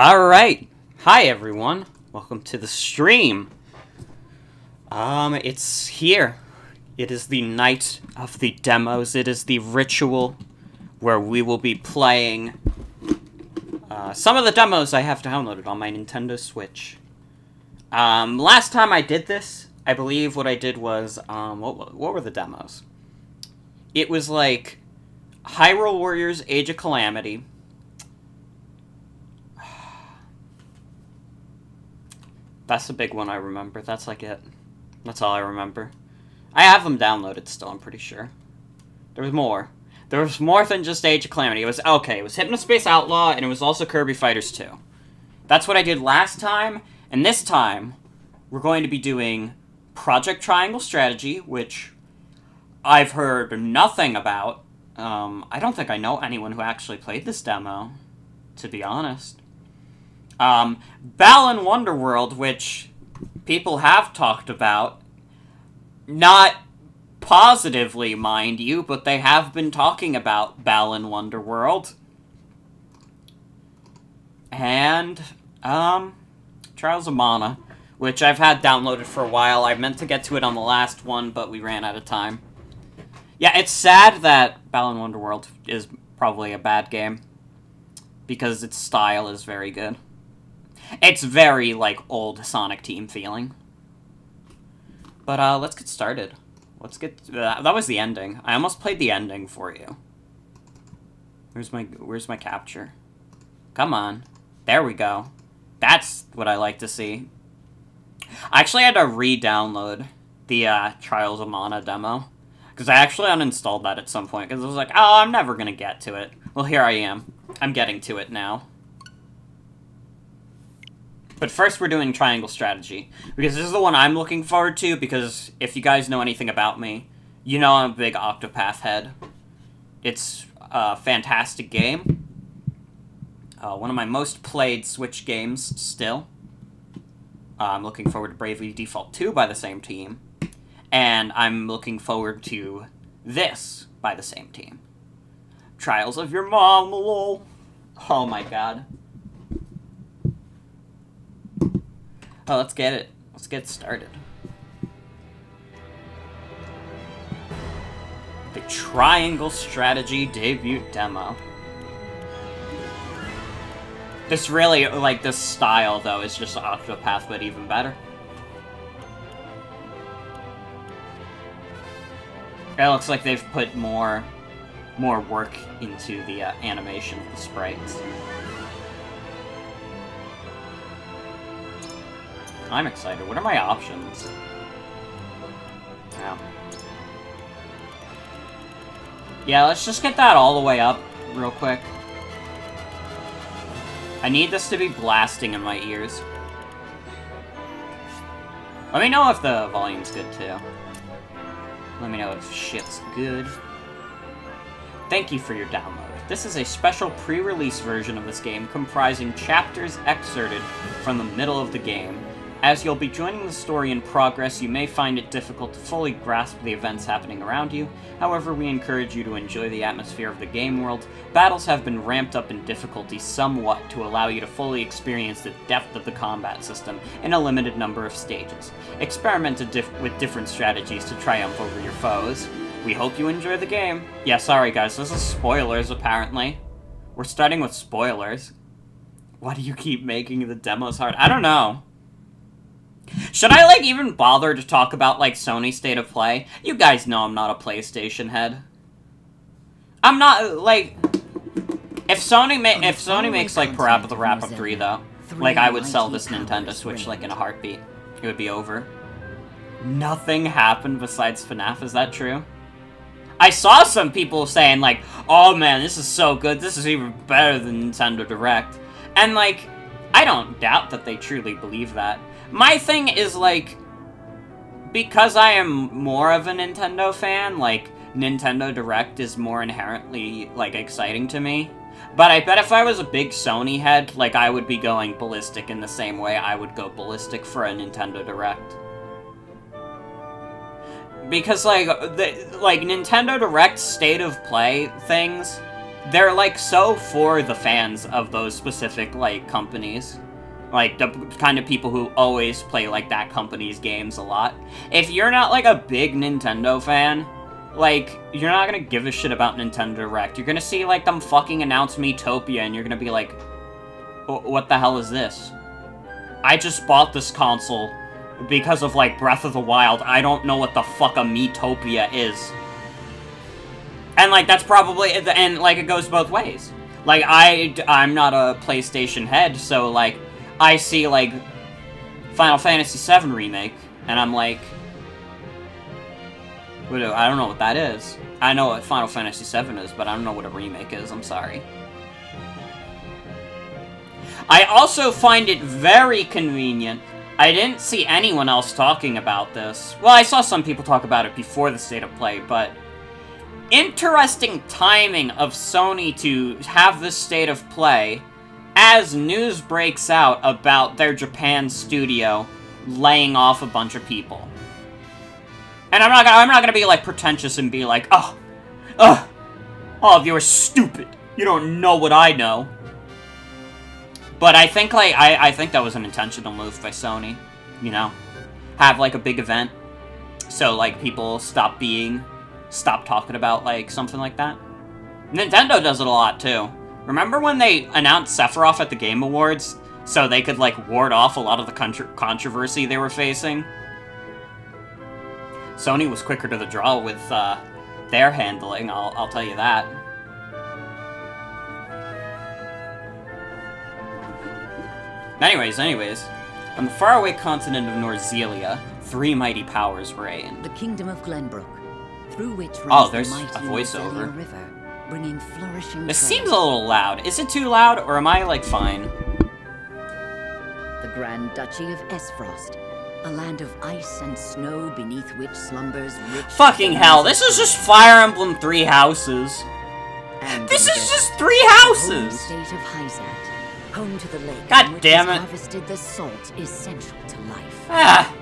Alright. Hi everyone. Welcome to the stream. It's here. It is the night of the demos. It is the ritual where we will be playing some of the demos I have downloaded on my Nintendo Switch. Last time I did this, I believe what I did was, what were the demos? It was like Hyrule Warriors Age of Calamity. That's the big one I remember. That's like it. That's all I remember. I have them downloaded still, I'm pretty sure. There was more. There was more than just Age of Calamity. It was, okay, it was Hypnospace Outlaw, and it was also Kirby Fighters 2. That's what I did last time, and this time, we're going to be doing Project Triangle Strategy, which I've heard nothing about. I don't think I know anyone who actually played this demo, to be honest. Balan Wonderworld, which people have talked about. Not positively, mind you, but they have been talking about Balan Wonderworld. And, Trials of Mana, which I've had downloaded for a while. I meant to get to it on the last one, but we ran out of time. Yeah, it's sad that Balan Wonderworld is probably a bad game, because its style is very good. It's very, like, old Sonic Team feeling. But, let's get started. Let's get... that was the ending. I almost played the ending for you. Where's my capture? Come on. There we go. That's what I like to see. I actually had to re-download the, Trials of Mana demo. Because I actually uninstalled that at some point, because I was like, oh, I'm never gonna get to it. Well, here I am. I'm getting to it now. But first we're doing Triangle Strategy, because this is the one I'm looking forward to, because if you guys know anything about me, you know I'm a big Octopath head. It's a fantastic game. One of my most played Switch games still. I'm looking forward to Bravely Default 2 by the same team. And I'm looking forward to this by the same team. Trials of Your Mom, lol. Oh my god. Oh, let's get it. Let's get started. The Triangle Strategy debut demo. This really, like, this style, though, is just Octopath, but even better. It looks like they've put more work into the animation of the sprites. I'm excited. What are my options? Yeah, let's just get that all the way up real quick. I need this to be blasting in my ears. Let me know if the volume's good, too. Let me know if shit's good. Thank you for your download. This is a special pre-release version of this game comprising chapters excerpted from the middle of the game. As you'll be joining the story in progress, you may find it difficult to fully grasp the events happening around you. However, we encourage you to enjoy the atmosphere of the game world. Battles have been ramped up in difficulty somewhat to allow you to fully experience the depth of the combat system in a limited number of stages. Experiment with different strategies to triumph over your foes. We hope you enjoy the game. Yeah, sorry guys, this is spoilers apparently. We're starting with spoilers. Why do you keep making the demos hard? I don't know. Should I, like, even bother to talk about, like, Sony State of Play? You guys know I'm not a PlayStation head. I'm not, like... If Sony makes, like, Parappa the Rapper 3, though, like, I would sell this Nintendo Switch, like, in a heartbeat. It would be over. Nothing happened besides FNAF, is that true? I saw some people saying, like, oh, man, this is so good, this is even better than Nintendo Direct. And, like, I don't doubt that they truly believe that. My thing is, like, because I am more of a Nintendo fan, like, Nintendo Direct is more inherently, like, exciting to me. But I bet if I was a big Sony head, like, I would be going ballistic in the same way I would go ballistic for a Nintendo Direct. Because, like, Nintendo Direct State of Play things they're, like, so for the fans of those specific, like, companies. Like, the kind of people who always play, like, that company's games a lot. If you're not, like, a big Nintendo fan, like, you're not gonna give a shit about Nintendo Direct. You're gonna see, like, them fucking announce Miitopia, and you're gonna be like, what the hell is this? I just bought this console because of, like, Breath of the Wild. I don't know what the fuck a Miitopia is. And, like, that's probably, and, like, it goes both ways. Like, I'm not a PlayStation head, so, like, I see, like, Final Fantasy VII Remake, and I'm like, I don't know what that is. I know what Final Fantasy VII is, but I don't know what a remake is, I'm sorry. I also find it very convenient. I didn't see anyone else talking about this. Well, I saw some people talk about it before the State of Play, but interesting timing of Sony to have this State of Play as news breaks out about their Japan studio laying off a bunch of people. And I'm not gonna be, like, pretentious and be like, all of you are stupid. You don't know what I know. But I think, like, I think that was an intentional move by Sony, you know? Have, like, a big event, so, like, people stop talking about, like, something like that. Nintendo does it a lot, too. Remember when they announced Sephiroth at the Game Awards, so they could, like, ward off a lot of the controversy they were facing? Sony was quicker to the draw with, their handling, I'll tell you that. Anyways, on the faraway continent of Norzelia, 3 mighty powers reign. The kingdom of Glenbrook, through which runs there's the mighty a voiceover. River, bringing flourishing This trade. seems a little loud. Is it too loud, or am I, like, fine? The Grand Duchy of Esfrost, a land of ice and snow beneath which slumbers rich... Fucking hell, this is just Fire Emblem 3 houses. And This is the just 3 home houses! state of Hyzat, home to the lake God in which damn is it. harvested the salt essential to life. Ah,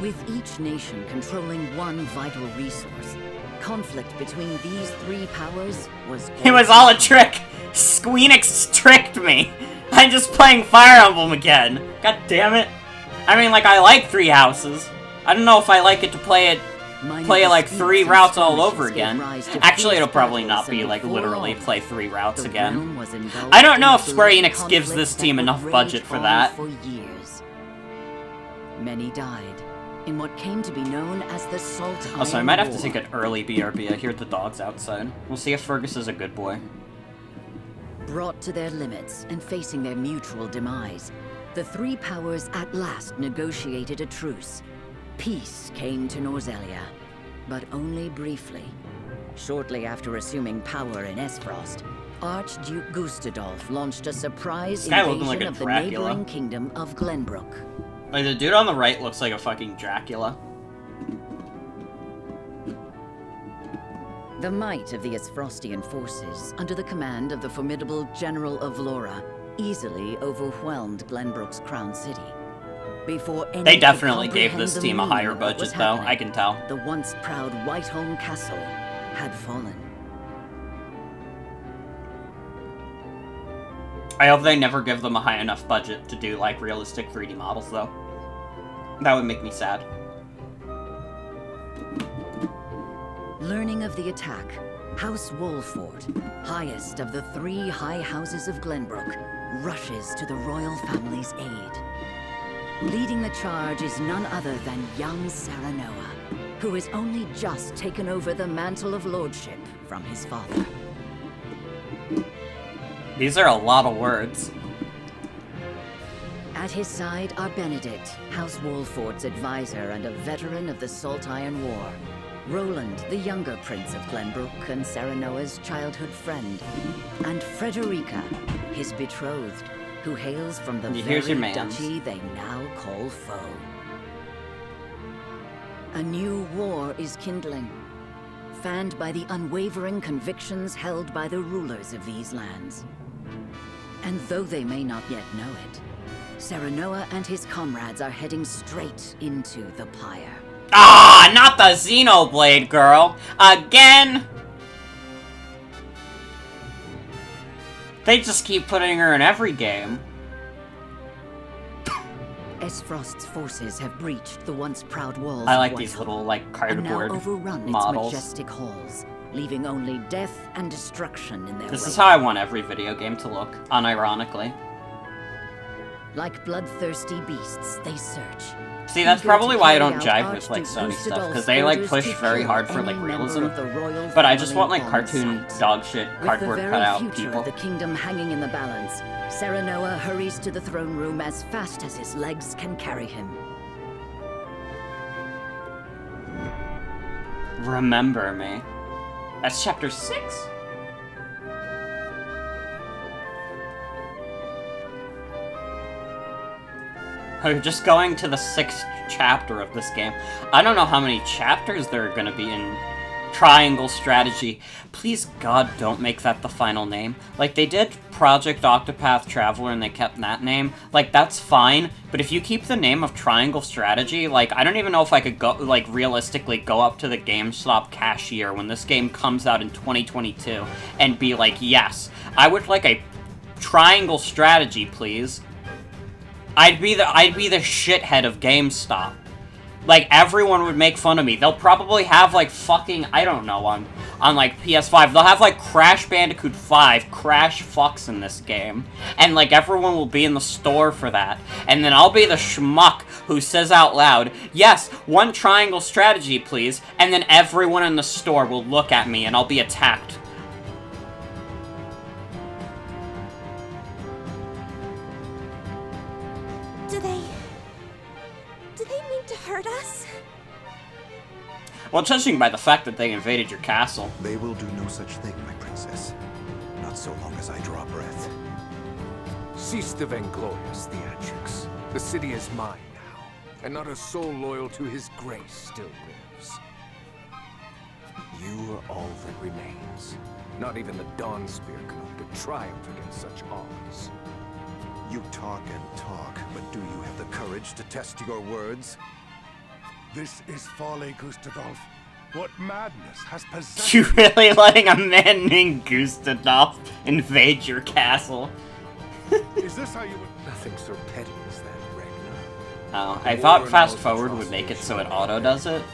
With each nation controlling one vital resource, conflict between these 3 powers was... it was all a trick! Squeenix tricked me! I'm just playing Fire Emblem again! God damn it! I mean, like, I like 3 houses. I don't know if I like it to play it like 3 routes all over again. Actually, it'll probably not be, like, literally play 3 routes again. I don't know if Square Enix gives this team enough budget for that. For years. Many died in what came to be known as the Salt Iron Also, I might have to War. take an early BRB. I hear the dogs outside. We'll see if Fergus is a good boy. Brought to their limits and facing their mutual demise, the 3 powers at last negotiated a truce. Peace came to Norzelia, but only briefly. Shortly after assuming power in Esfrost, Archduke Gustadolf launched a surprise This guy looking invasion like a of the Dracula. neighboring kingdom of Glenbrook. Like, the dude on the right looks like a fucking Dracula. The might of the Esfrostian forces, under the command of the formidable General of Vlora, easily overwhelmed Glenbrook's crown city. Before any They definitely could gave comprehend this the team a meaning higher of what was budget, though. happening, I can tell. the once proud Whiteholm Castle had fallen. I hope they never give them a high enough budget to do, like, realistic 3D models, though. That would make me sad. Learning of the attack, House Wolford, highest of the 3 high houses of Glenbrook, rushes to the royal family's aid. Leading the charge is none other than young Serenoa, who has only just taken over the mantle of lordship from his father. These are a lot of words. At his side are Benedict, House Wolford's advisor and a veteran of the Salt Iron War. Roland, the younger prince of Glenbrook and Serenoa's childhood friend. And Frederica, his betrothed, who hails from the Here's very your mans. duchy they now call foe. A new war is kindling, fanned by the unwavering convictions held by the rulers of these lands. And though they may not yet know it, Serenoa and his comrades are heading straight into the pyre. Ah, not the Xenoblade girl! Again! They just keep putting her in every game. Esfrost's forces have breached the once proud walls I like of these Whiteholm, little, like, and now cardboard overrun models. its majestic halls, leaving only death and destruction in their This wake. is how I want every video game to look, unironically. Like bloodthirsty beasts, they search. See, that's eager probably to why I carry don't out jive with, like, Archduke Sony stuff, because Gustadolf's they, like, orders push to very kill hard for, any like, member realism. of the royal But I just want, family like, on cartoon sight. dog shit, With the cardboard very cutout future people. of the kingdom hanging in the balance, Serenoa hurries to the throne room as fast as his legs can carry him. Remember me. That's chapter 6? We're just going to the 6th chapter of this game. I don't know how many chapters there are gonna be in Triangle Strategy. Please, God, don't make that the final name. Like, they did Project Octopath Traveler and they kept that name. Like, that's fine, but if you keep the name of Triangle Strategy, like, I don't even know if I could go, like, realistically go up to the GameStop cashier when this game comes out in 2022 and be like, yes, I would like a Triangle Strategy, please. I'd be the shithead of GameStop. Like, everyone would make fun of me. They'll probably have, like, fucking, I don't know, on like, PS5. They'll have, like, Crash Bandicoot 5 crash fucks in this game. And, like, everyone will be in the store for that. And then I'll be the schmuck who says out loud, yes, one Triangle Strategy, please. And then everyone in the store will look at me and I'll be attacked. Do they mean to hurt us? Well, judging by the fact that they invaded your castle. They will do no such thing, my princess. Not so long as I draw breath. Cease the vainglorious theatrics. The city is mine now, and not a soul loyal to his grace still lives. You are all that remains. Not even the Dawn Spear can hope to triumph against such odds. You talk and talk, but do you have the courage to test your words? This is folly, Gustadolf. What madness has possessed You really letting a man named Gustadolf invade your castle? Is this how you would... Nothing so petty as that, Ragnar. Oh, I thought fast forward would make it so it auto does it.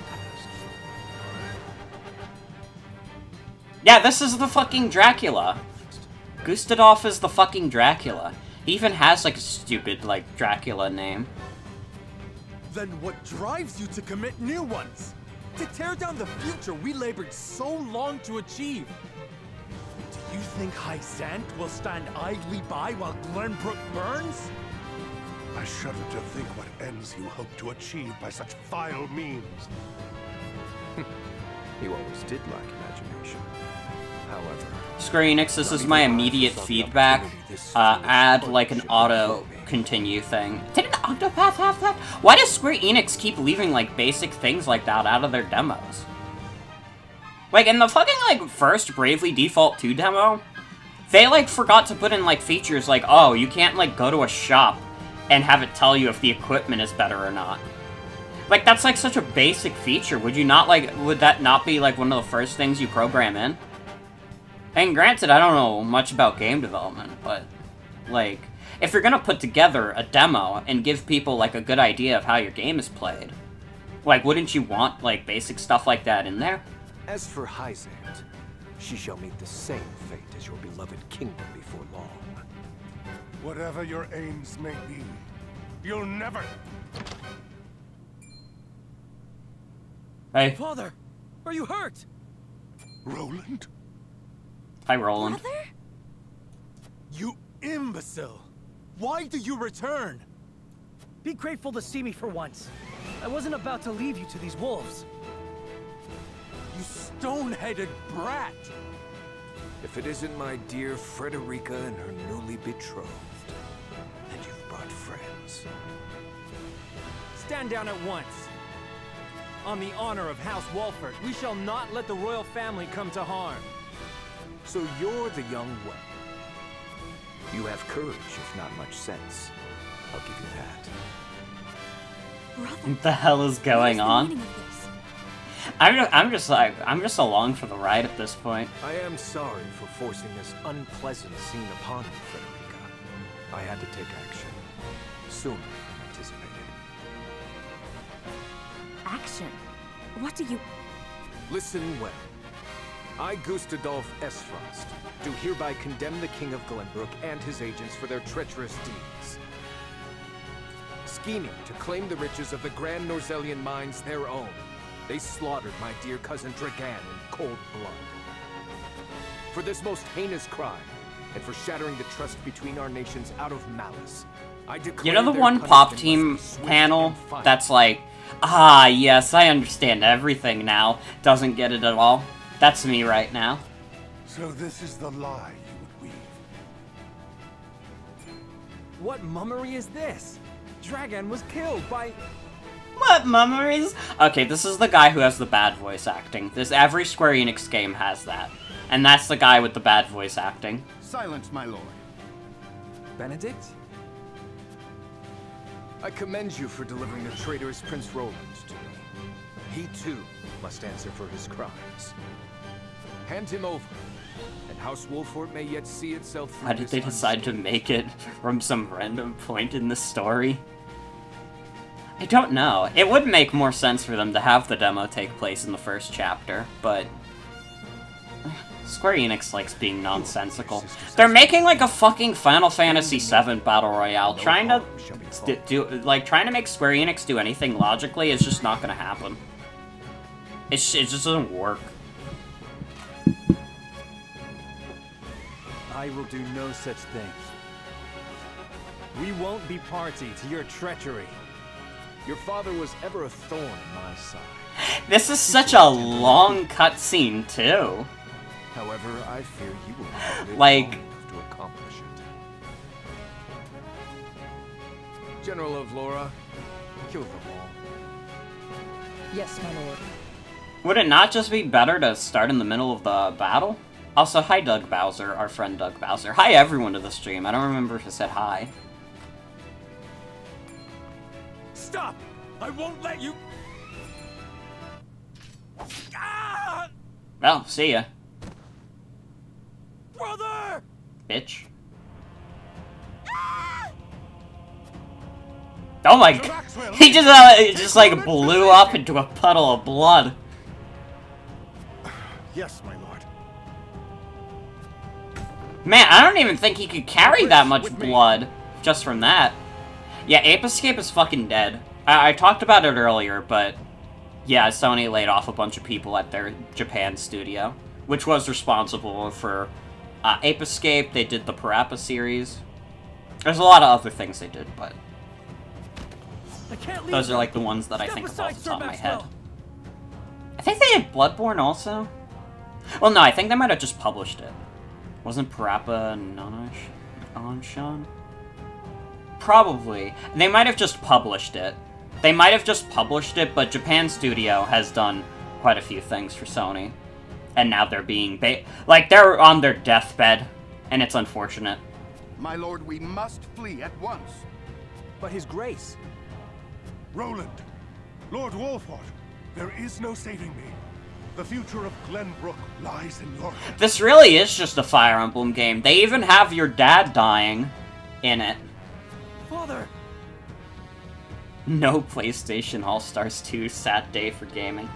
Yeah, this is the fucking Dracula. Gustadolf is the fucking Dracula. He even has, like, a stupid, like, Dracula name. Then what drives you to commit new ones? To tear down the future we labored so long to achieve? Do you think Hysant will stand idly by while Glenbrook burns? I shudder to think what ends you hope to achieve by such vile means. You always did lack imagination. However, Square Enix, this is my immediate feedback. Add, like, an auto-continue thing. Didn't Octopath have that? Why does Square Enix keep leaving, like, basic things like that out of their demos? Like, in the fucking, like, first Bravely Default 2 demo, they, like, forgot to put in, like, features like, oh, you can't, like, go to a shop and have it tell you if the equipment is better or not. Like, that's, like, such a basic feature. Would you not, like, would that not be, like, one of the first things you program in? And granted, I don't know much about game development, but, like, if you're gonna put together a demo and give people, like, a good idea of how your game is played, like, wouldn't you want, like, basic stuff like that in there? as for Hysant, she shall meet the same fate as your beloved kingdom before long. Whatever your aims may be, you'll never... Hey. Father, are you hurt? Roland? Hi, Roland. Brother? You imbecile! Why do you return? Be grateful to see me for once. I wasn't about to leave you to these wolves. You stone-headed brat! If it isn't my dear Frederica and her newly betrothed, and you've brought friends. Stand down at once. On the honor of House Walford, we shall not let the royal family come to harm. So you're the young one. You have courage, if not much sense. I'll give you that. Brother, What the hell is going what is the on? meaning of this? I'm just along for the ride at this point. I am sorry for forcing this unpleasant scene upon you, Frederica. I had to take action. Sooner than anticipated. Action? What do you... Listen well. I, Gustadolf Estfrost, do hereby condemn the King of Glenbrook and his agents for their treacherous deeds. Scheming to claim the riches of the Grand Norzellian mines their own, they slaughtered my dear cousin Dragan in cold blood. For this most heinous crime, and for shattering the trust between our nations out of malice, I declare You know the their one pop punishment team must be swift panel and final. that's like, ah, yes, I understand everything now, doesn't get it at all? That's me right now. So this is the lie you would weave. What mummery is this? Dragan was killed by... What memories? Okay, this is the guy who has the bad voice acting. Every Square Enix game has that. And that's the guy with the bad voice acting. Silence, my lord. Benedict? I commend you for delivering the traitorous Prince Roland to me. He too must answer for his crimes. Hand him over, and House Wolford may yet see itself through. Why did they decide to make it from some random point in the story? I don't know. It would make more sense for them to have the demo take place in the first chapter, but... Square Enix likes being nonsensical. They're making like a fucking Final Fantasy VII Battle Royale. Trying to make Square Enix do anything logically is just not gonna happen. It just doesn't work. I will do no such thing. We won't be party to your treachery. Your father was ever a thorn in my side. This is such a long cutscene, too. However, I fear you will not live Like- long enough to accomplish it. General of Laura, kill them all. Yes, my lord. Would it not just be better to start in the middle of the battle? Also, hi Doug Bowser, our friend Doug Bowser. Hi everyone to the stream. I don't remember if I said hi. Stop! I won't let you... Ah! Well, see ya, Brother! bitch. Oh my god. He just like blew up into a puddle of blood. Yes, my lord. Man, I don't even think he could carry that much blood just from that. Yeah, Ape Escape is fucking dead. I talked about it earlier, but yeah, Sony laid off a bunch of people at their Japan studio, which was responsible for Ape Escape. They did the Parappa series. There's a lot of other things they did, but those are like the ones that I think of off the top of my head. I think they did Bloodborne also. Well, no, I think they might have just published it. Wasn't Parappa Ananshan? Probably. They might have just published it. They might have just published it, but Japan Studio has done quite a few things for Sony. And now they're being like, they're on their deathbed, and it's unfortunate. My lord, we must flee at once. But his grace... Roland, Lord Wolford, there is no saving me. The future of Glenbrook lies in your hands. This really is just a Fire Emblem game. They even have your dad dying in it. Father! No PlayStation All-Stars 2, sad day for gaming.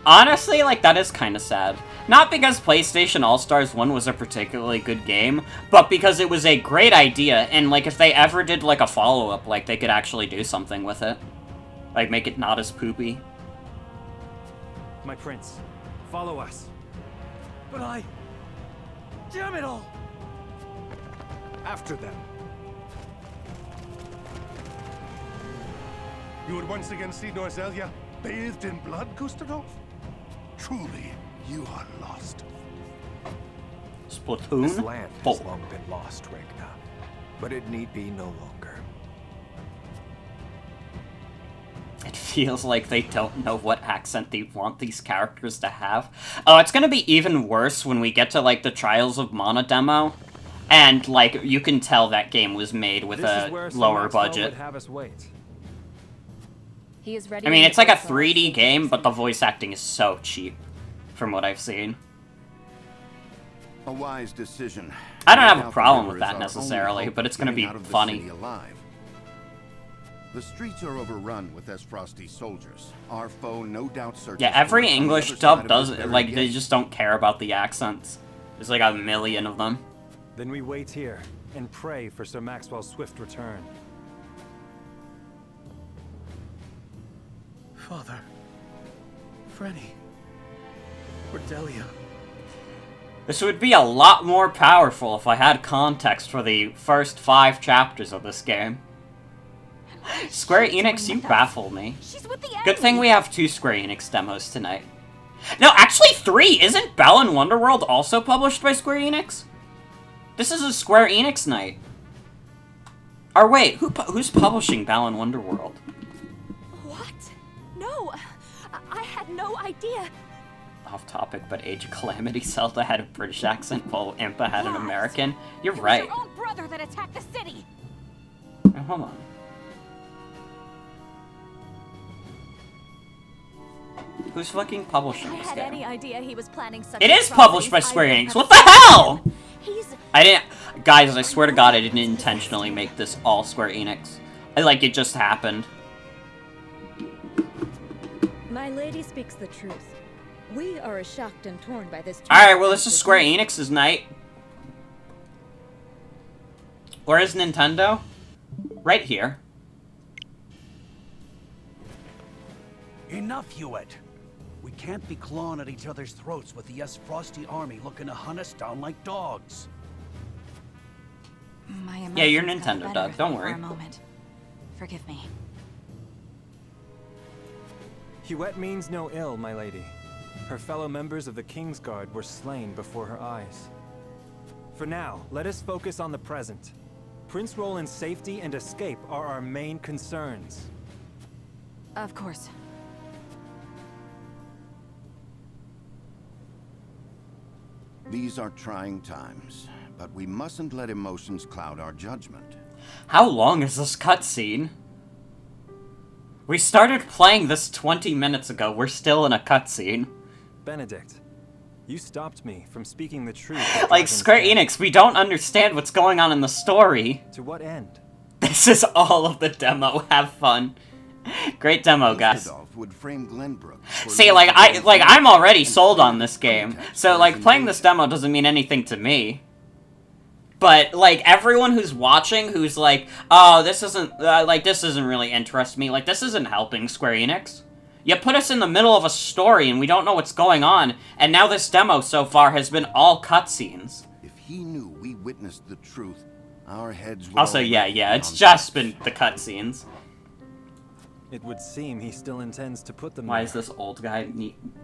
Honestly, like, that is kind of sad. Not because PlayStation All-Stars 1 was a particularly good game, but because it was a great idea, and, like, if they ever did, like, a follow-up, like, they could actually do something with it. Like, make it not as poopy. My prince, follow us. But I... Damn it all! After them. You would once again see Norzelia bathed in blood, Gustadolf? Truly, you are lost. Splatoon? This land has long been lost, Regna. But it need be no longer. It feels like they don't know what accent they want these characters to have. Oh, it's gonna be even worse when we get to, like, the Trials of Mana demo. And, like, you can tell that game was made with a lower budget. Have us wait. He is ready. I mean, it's like a 3D game, but the voice acting is so cheap, from what I've seen. A wise decision. I don't have a problem with that necessarily, but it's gonna be funny. The streets are overrun with Frosty soldiers. Our foe no doubt searches. Yeah, every English dub does it. Like, they just don't care about the accents. There's like a million of them. Then we wait here and pray for Sir Maxwell's swift return. Father. Frenny. Cordelia. This would be a lot more powerful if I had context for the first 5 chapters of this game. Square Enix, you baffle me. Good thing we have 2 Square Enix demos tonight. No, actually 3! Isn't Balan Wonderworld also published by Square Enix? This is a Square Enix night. Or wait, who's publishing Balan Wonderworld? What? No, I had no idea. Off topic, but Age of Calamity Zelda had a British accent while Impa had an American. You're right. It was your own brother that attacked the city. Oh, hold on. Who's fucking publishing this game? I had any idea he was planning such It is published by Square Enix. What the hell? I didn't... Guys, I swear to God, I didn't intentionally make this all Square Enix. Like, it just happened. My lady speaks the truth. We are as shocked and torn by this... Alright, well, this is Square Enix's night. Where is Nintendo? Right here. Enough, Hewitt. We can't be clawing at each other's throats with the Frosty army looking to hunt us down like dogs. Yeah, you're Nintendo, Doug. Don't worry. For a moment. Forgive me. Hewitt means no ill, my lady. Her fellow members of the King's Guard were slain before her eyes. For now, let us focus on the present. Prince Roland's safety and escape are our main concerns. Of course. These are trying times, but we mustn't let emotions cloud our judgment. How long is this cutscene? We started playing this 20 minutes ago. We're still in a cutscene. Benedict, you stopped me from speaking the truth. Like, Square Enix, we don't understand what's going on in the story. To what end? This is all of the demo. Have fun. Great demo, guys. Would frame Glenbrook. See, I'm already sold on this game. So, like, playing this demo doesn't mean anything to me. But, like, everyone who's watching who's like, oh, this isn't, this doesn't really interest me. Like, this isn't helping Square Enix. You put us in the middle of a story and we don't know what's going on, and now this demo so far has been all cutscenes. If he knew we witnessed the truth, our heads would... Also, yeah, it's just been the cutscenes. It would seem he still intends to put them. Why is this old guy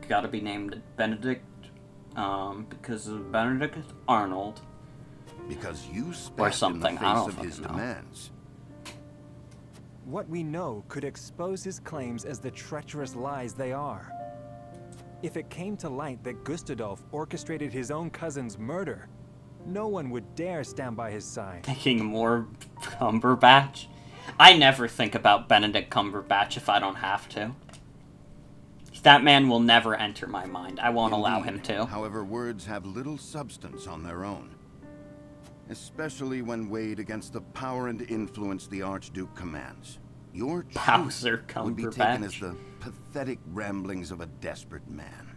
gotta be named Benedict? Because of Benedict Arnold. Because you spat or something. in the face of his demands. What we know could expose his claims as the treacherous lies they are. If it came to light that Gustadolf orchestrated his own cousin's murder, no one would dare stand by his side. Thinking more Cumberbatch? I never think about Benedict Cumberbatch if I don't have to. That man will never enter my mind. I won't allow him to. However, words have little substance on their own. Especially when weighed against the power and influence the Archduke commands. Your truth would be taken as the pathetic ramblings of a desperate man.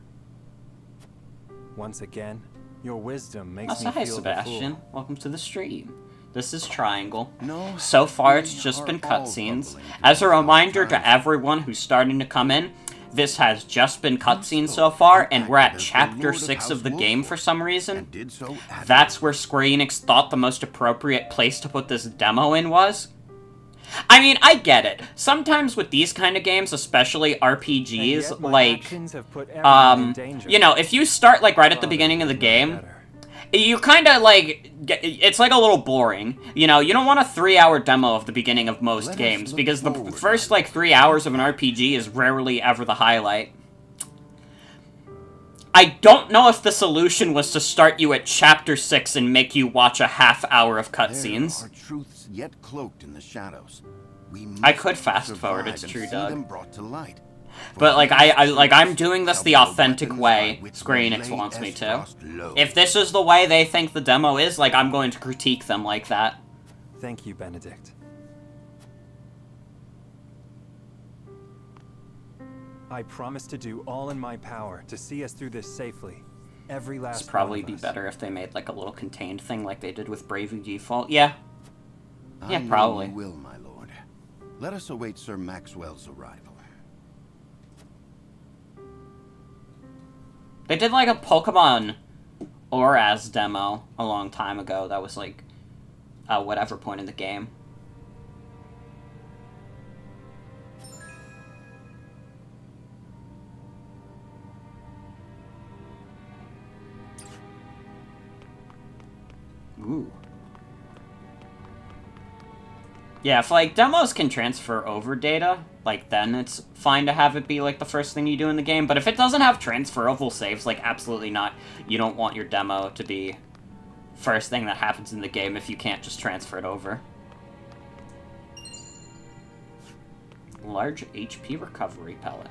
Once again, your wisdom makes also, me hi, feel Sebastian. the fool. Welcome to the stream. This is Triangle. No, so far, it's just been cutscenes. As a reminder to everyone who's starting to come in, this has just been cutscenes so far, and we're at Chapter 6 of the game for some reason. That's where Square Enix thought the most appropriate place to put this demo in was. I mean, I get it. Sometimes with these kind of games, especially RPGs, like, you know, if you start, like, right at the beginning of the game, you kind of, like, it's like a little boring. You know, you don't want a 3-hour demo of the beginning of most games, because the first, like, 3 hours of an RPG is rarely ever the highlight. I don't know if the solution was to start you at Chapter 6 and make you watch a half-hour of cutscenes. There are truths yet cloaked in the shadows. I could fast forward, it's true, Doug. Them brought to light. But like I'm doing this the authentic way Square Enix wants me to. If this is the way they think the demo is, like, I'm going to critique them like that. Thank you, Benedict. I promise to do all in my power to see us through this safely. Every last It'd probably be better if they made like a little contained thing like they did with Bravely Default. Yeah. Yeah, probably. I know you will, my lord. Let us await Sir Maxwell's arrival. They did like a Pokemon Oraz demo a long time ago that was like whatever point in the game. Ooh. Yeah, if like demos can transfer over data, like then it's fine to have it be like the first thing you do in the game, but if it doesn't have transferable saves, like absolutely not. You don't want your demo to be first thing that happens in the game if you can't just transfer it over. Large HP recovery pellet.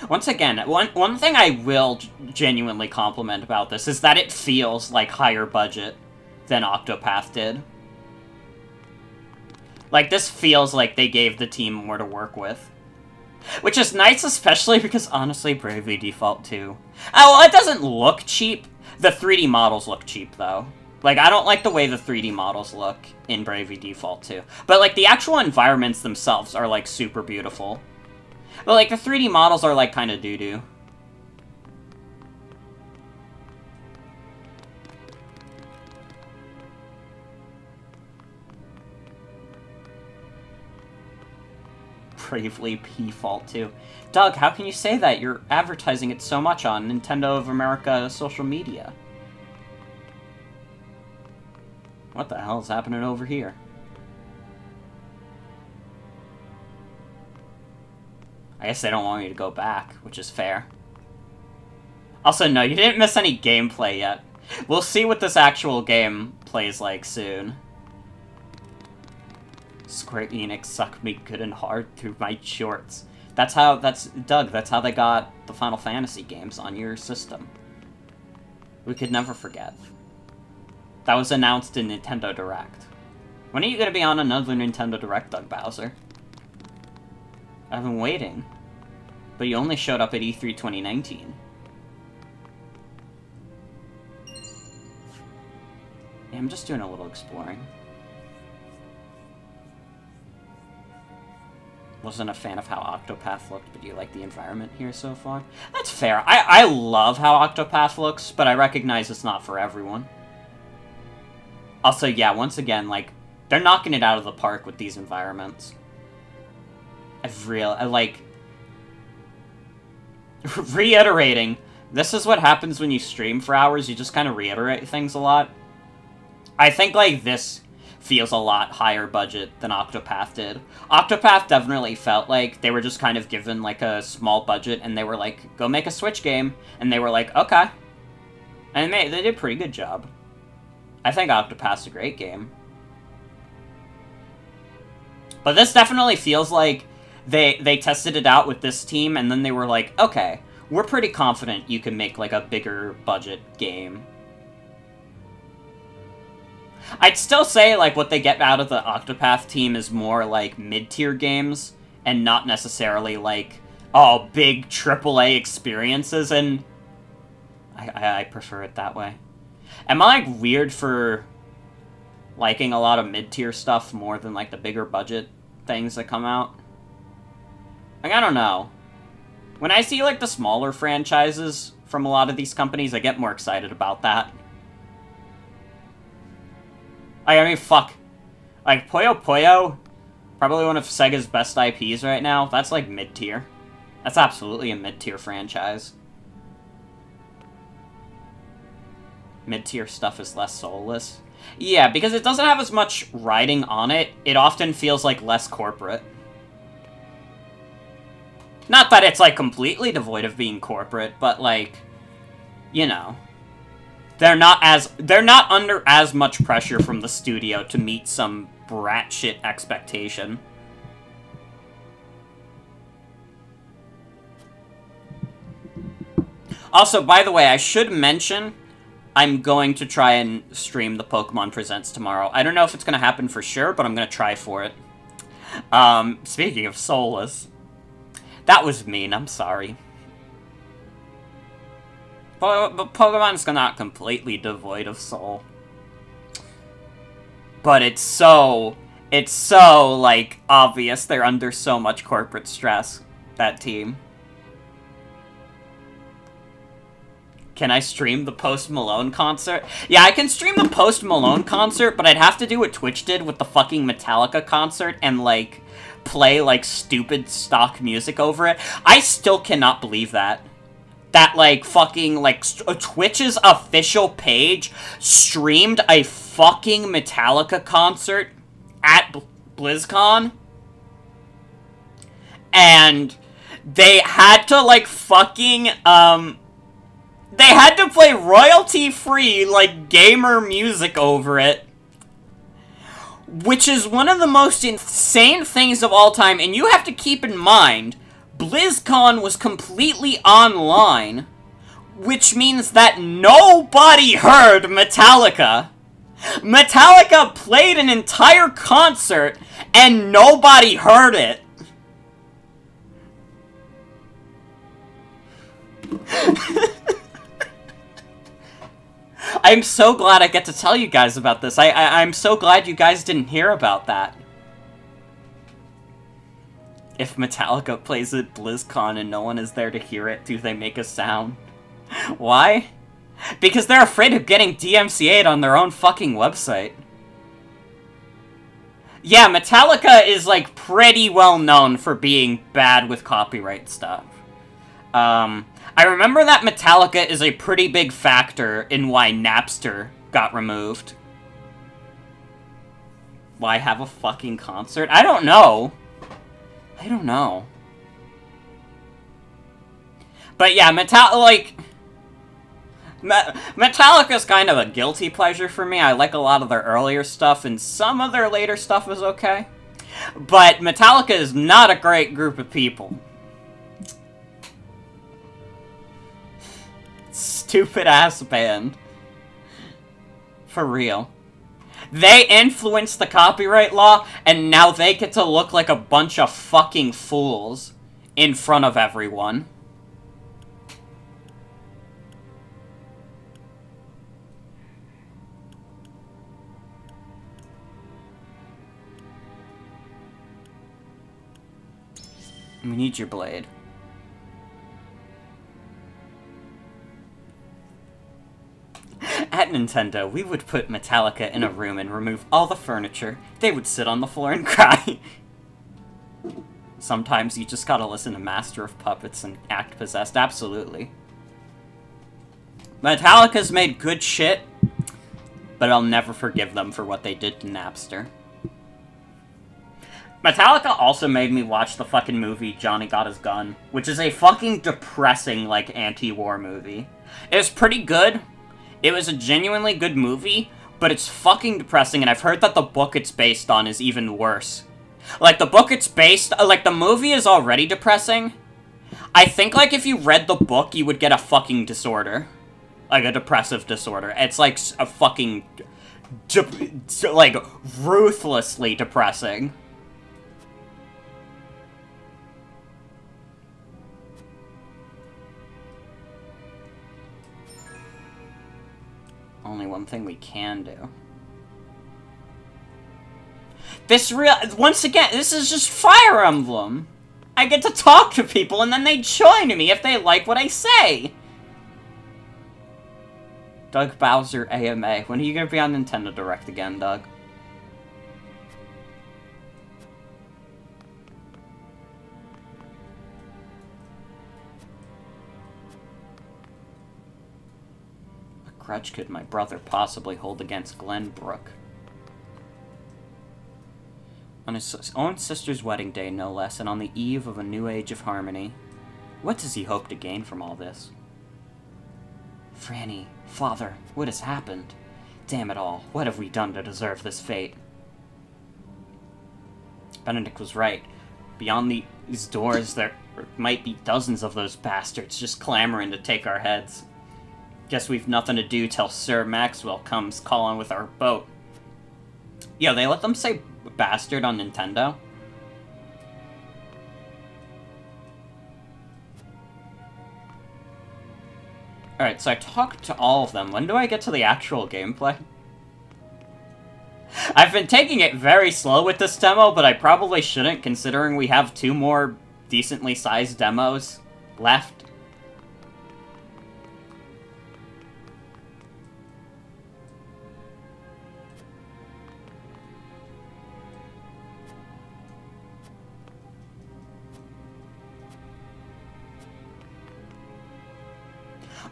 Once again, one thing I will genuinely compliment about this is that it feels like higher budget than Octopath did. Like, this feels like they gave the team more to work with. Which is nice, especially because, honestly, Bravely Default 2. Oh, well, it doesn't look cheap. The 3D models look cheap, though. Like, I don't like the way the 3D models look in Bravely Default 2. But, like, the actual environments themselves are, like, super beautiful. But, like, the 3D models are, like, kind of doo-doo. Bravely Default 2. Doug, how can you say that? You're advertising it so much on Nintendo of America social media. What the hell is happening over here? I guess they don't want me to go back, which is fair. Also, no, you didn't miss any gameplay yet. We'll see what this actual game plays like soon. Square Enix sucked me good and hard through my shorts. Doug, that's how they got the Final Fantasy games on your system. We could never forget. That was announced in Nintendo Direct. When are you gonna be on another Nintendo Direct, Doug Bowser? I've been waiting. But you only showed up at E3 2019. Yeah, I'm just doing a little exploring. Wasn't a fan of how Octopath looked, but you like the environment here so far? That's fair. I love how Octopath looks, but I recognize it's not for everyone. Also, yeah, once again, like, they're knocking it out of the park with these environments. Reiterating, this is what happens when you stream for hours, you just kind of reiterate things a lot. I think, like, this feels a lot higher budget than Octopath did. Octopath definitely felt like they were just kind of given, like, a small budget, and they were like, go make a Switch game, and they were like, okay. And they did a pretty good job. I think Octopath's a great game. But this definitely feels like they tested it out with this team, and then they were like, okay, we're pretty confident you can make, like, a bigger budget game. I'd still say, like, what they get out of the Octopath team is more, like, mid-tier games, and not necessarily, like, oh, big AAA experiences, and I prefer it that way. Am I, like, weird for liking a lot of mid-tier stuff more than, like, the bigger budget things that come out? Like, I don't know. When I see, like, the smaller franchises from a lot of these companies, I get more excited about that. I mean, fuck. Like, Puyo Puyo, probably one of Sega's best IPs right now. That's, like, mid-tier. That's absolutely a mid-tier franchise. Mid-tier stuff is less soulless. Yeah, because it doesn't have as much writing on it, it often feels, like, less corporate. Not that it's, like, completely devoid of being corporate, but, like, you know. They're not under as much pressure from the studio to meet some brat shit expectation. Also, by the way, I should mention, I'm going to try and stream the Pokemon Presents tomorrow. I don't know if it's going to happen for sure, but I'm going to try for it. Speaking of soulless. That was mean, I'm sorry. But Pokemon's not completely devoid of soul. But it's so, like, obvious they're under so much corporate stress, that team. Can I stream the Post Malone concert? Yeah, I can stream the Post Malone concert, but I'd have to do what Twitch did with the fucking Metallica concert and, like, play, like, stupid stock music over it. I still cannot believe that. That, like, fucking, like, Twitch's official page streamed a fucking Metallica concert at BlizzCon. And they had to, like, fucking, they had to play royalty-free, like, gamer music over it. Which is one of the most insane things of all time, and you have to keep in mind, BlizzCon was completely online, which means that nobody heard Metallica. Metallica played an entire concert, and nobody heard it. I'm so glad I get to tell you guys about this. I'm so glad you guys didn't hear about that. If Metallica plays at BlizzCon and no one is there to hear it, do they make a sound? Why? Because they're afraid of getting DMCA'd on their own fucking website. Yeah, Metallica is, like, pretty well known for being bad with copyright stuff. I remember that Metallica is a pretty big factor in why Napster got removed. Why have a fucking concert? I don't know. I don't know. But yeah, Metallica's kind of a guilty pleasure for me. I like a lot of their earlier stuff, and some of their later stuff is okay. But Metallica is not a great group of people. Stupid-ass band. For real. They influenced the copyright law, and now they get to look like a bunch of fucking fools in front of everyone. We need your blade. At Nintendo, we would put Metallica in a room and remove all the furniture. They would sit on the floor and cry. Sometimes you just gotta listen to Master of Puppets and act possessed. Absolutely. Metallica's made good shit, but I'll never forgive them for what they did to Napster. Metallica also made me watch the fucking movie Johnny Got His Gun, which is a fucking depressing, like, anti-war movie. It was pretty good. It was a genuinely good movie, but it's fucking depressing, and I've heard that the book it's based on is even worse. Like, the book it's based... Like, the movie is already depressing. I think, like, if you read the book, you would get a fucking disorder. Like, a depressive disorder. It's, like, a fucking... like, ruthlessly depressing. Only one thing we can do. Once again, this is just Fire Emblem. I get to talk to people and then they join me if they like what I say. Doug Bowser AMA. When are you gonna be on Nintendo Direct again, Doug? Grudge could my brother possibly hold against Glenbrook? On his own sister's wedding day, no less, and on the eve of a new age of harmony. What does he hope to gain from all this? Franny, Father, what has happened? Damn it all, what have we done to deserve this fate? Benedict was right. Beyond these doors, there might be dozens of those bastards just clamoring to take our heads. Guess we've nothing to do till Sir Maxwell comes calling with our boat. Yo, they let them say bastard on Nintendo? Alright, so I talked to all of them. When do I get to the actual gameplay? I've been taking it very slow with this demo, but I probably shouldn't, considering we have 2 more decently sized demos left.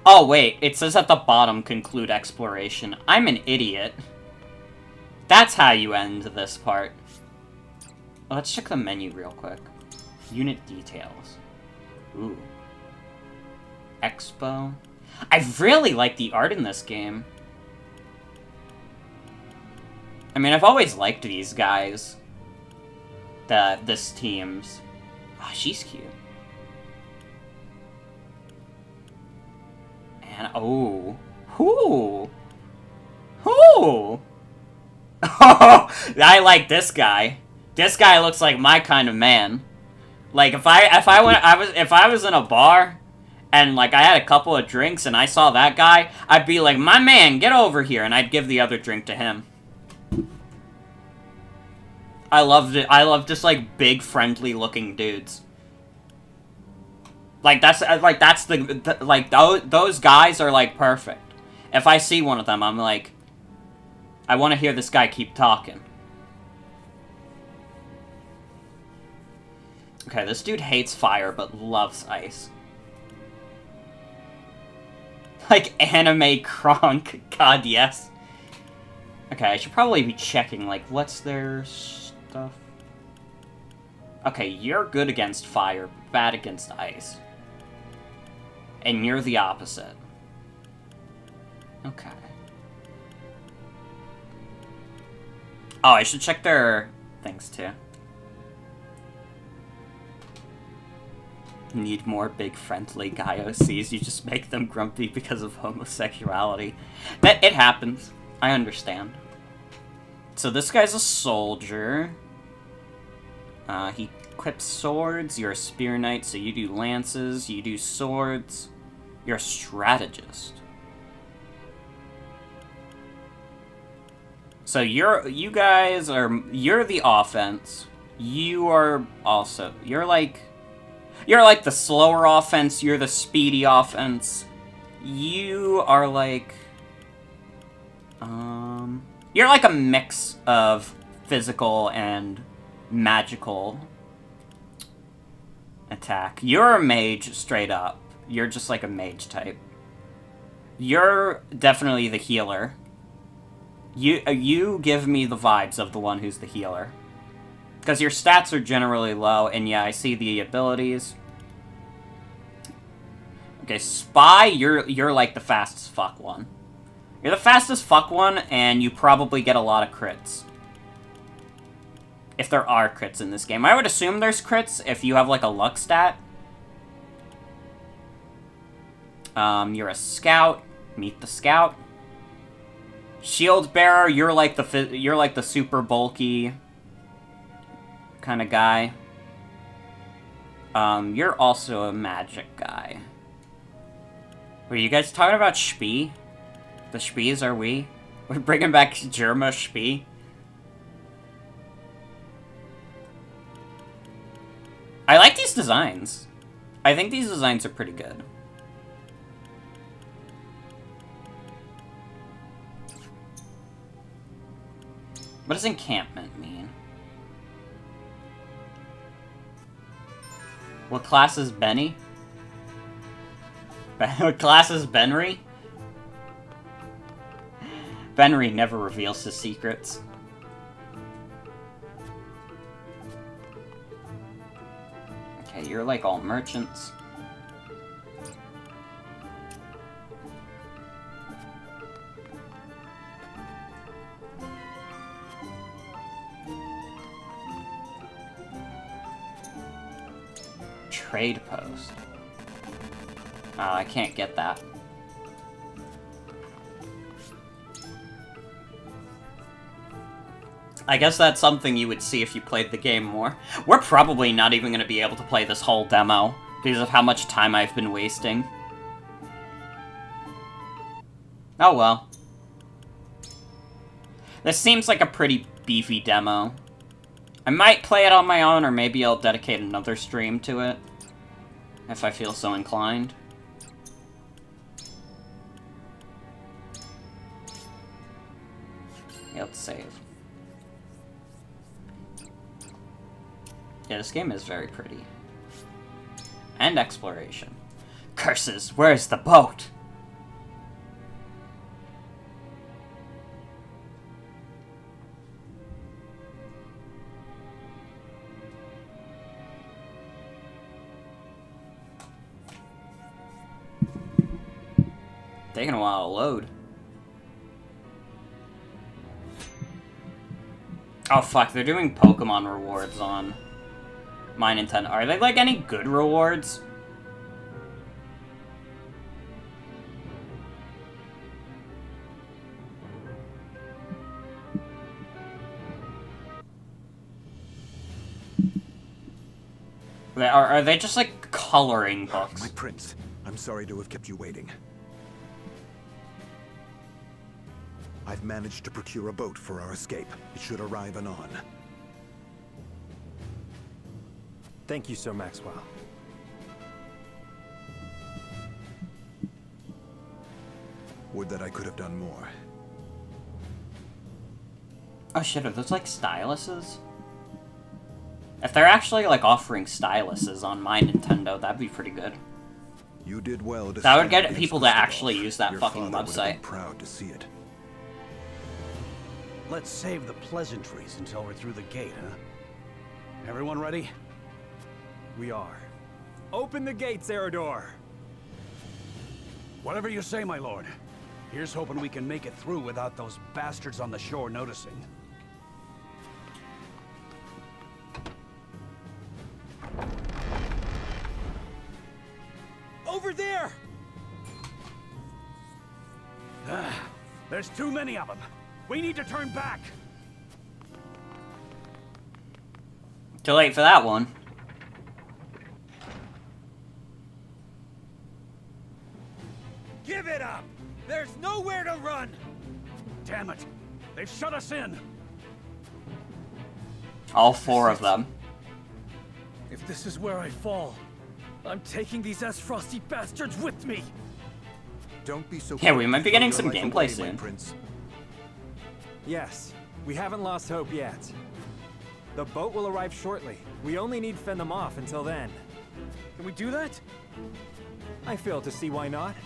Oh, wait, it says at the bottom, conclude exploration. I'm an idiot. That's how you end this part. Let's check the menu real quick. Unit details. Ooh. Expo. I really like the art in this game. I mean, I've always liked these guys. This team's. Oh, she's cute. And, oh. Whoo! Whoo! Oh, I like this guy. This guy looks like my kind of man. Like, if I was in a bar and like I had a couple of drinks and I saw that guy, I'd be like, "My man, get over here," and I'd give the other drink to him. I loved it. I love just like big, friendly looking dudes. Like that's those guys are like perfect. If I see one of them, I'm like, I want to hear this guy keep talking. Okay, this dude hates fire but loves ice. Like anime Kronk. God, yes. Okay, I should probably be checking, like, what's their stuff? Okay, you're good against fire, but bad against ice. And you're the opposite. Okay. Oh, I should check their things, too. Need more big, friendly guy OCs. You just make them grumpy because of homosexuality. It happens. I understand. So this guy's a soldier. He equips swords. You're a spear knight, so you do lances. You do swords. You're a strategist. So you're the offense. You are also, you're like the slower offense, you're the speedy offense. You are like, you're like a mix of physical and magical attack. You're a mage straight up. You're just like a mage type. You're definitely the healer. You give me the vibes of the one who's the healer. Because your stats are generally low, and yeah, I see the abilities. Okay, Spy, you're like the fastest fuck one. You're the fastest fuck one, and you probably get a lot of crits. If there are crits in this game. I would assume there's crits if you have like a luck stat. You're a scout. Meet the scout. Shield bearer, you're like the super bulky kind of guy. You're also a magic guy. Were you guys talking about Spee? The Spees are we? We're bringing back Germa Spee? I like these designs. I think these designs are pretty good. What does encampment mean? What class is Benny? What class is Benry? Benry never reveals his secrets. Okay, you're like all merchants. Trade post. Oh, I can't get that. I guess that's something you would see if you played the game more. We're probably not even going to be able to play this whole demo because of how much time I've been wasting. Oh well. This seems like a pretty beefy demo. I might play it on my own, or maybe I'll dedicate another stream to it, if I feel so inclined. Yeah, let's save. Yeah, this game is very pretty. And exploration. Curses, where's the boat? Taking a while to load. Oh fuck, they're doing Pokemon rewards on my Nintendo. Are they like any good rewards? Are they just like coloring books? My prince, I'm sorry to have kept you waiting. I've managed to procure a boat for our escape. It should arrive anon. Thank you, Sir Maxwell. Would that I could have done more. Oh shit, are those like styluses? If they're actually like offering styluses on my Nintendo, that'd be pretty good. You did well to that would get people to actually use that fucking website. I'm proud to see it. Let's save the pleasantries until we're through the gate, huh? Everyone ready? We are. Open the gates, Eridor! Whatever you say, my lord. Here's hoping we can make it through without those bastards on the shore noticing. Over there! There's too many of them. We need to turn back. Too late for that one. Give it up! There's nowhere to run! Damn it! They've shut us in! All four of them. If this is where I fall, I'm taking these frosty bastards with me! Don't be so... Yeah, we might be getting some gameplay soon. Prince. Yes, we haven't lost hope yet. The boat will arrive shortly. We only need to fend them off until then. Can we do that? I fail to see why not.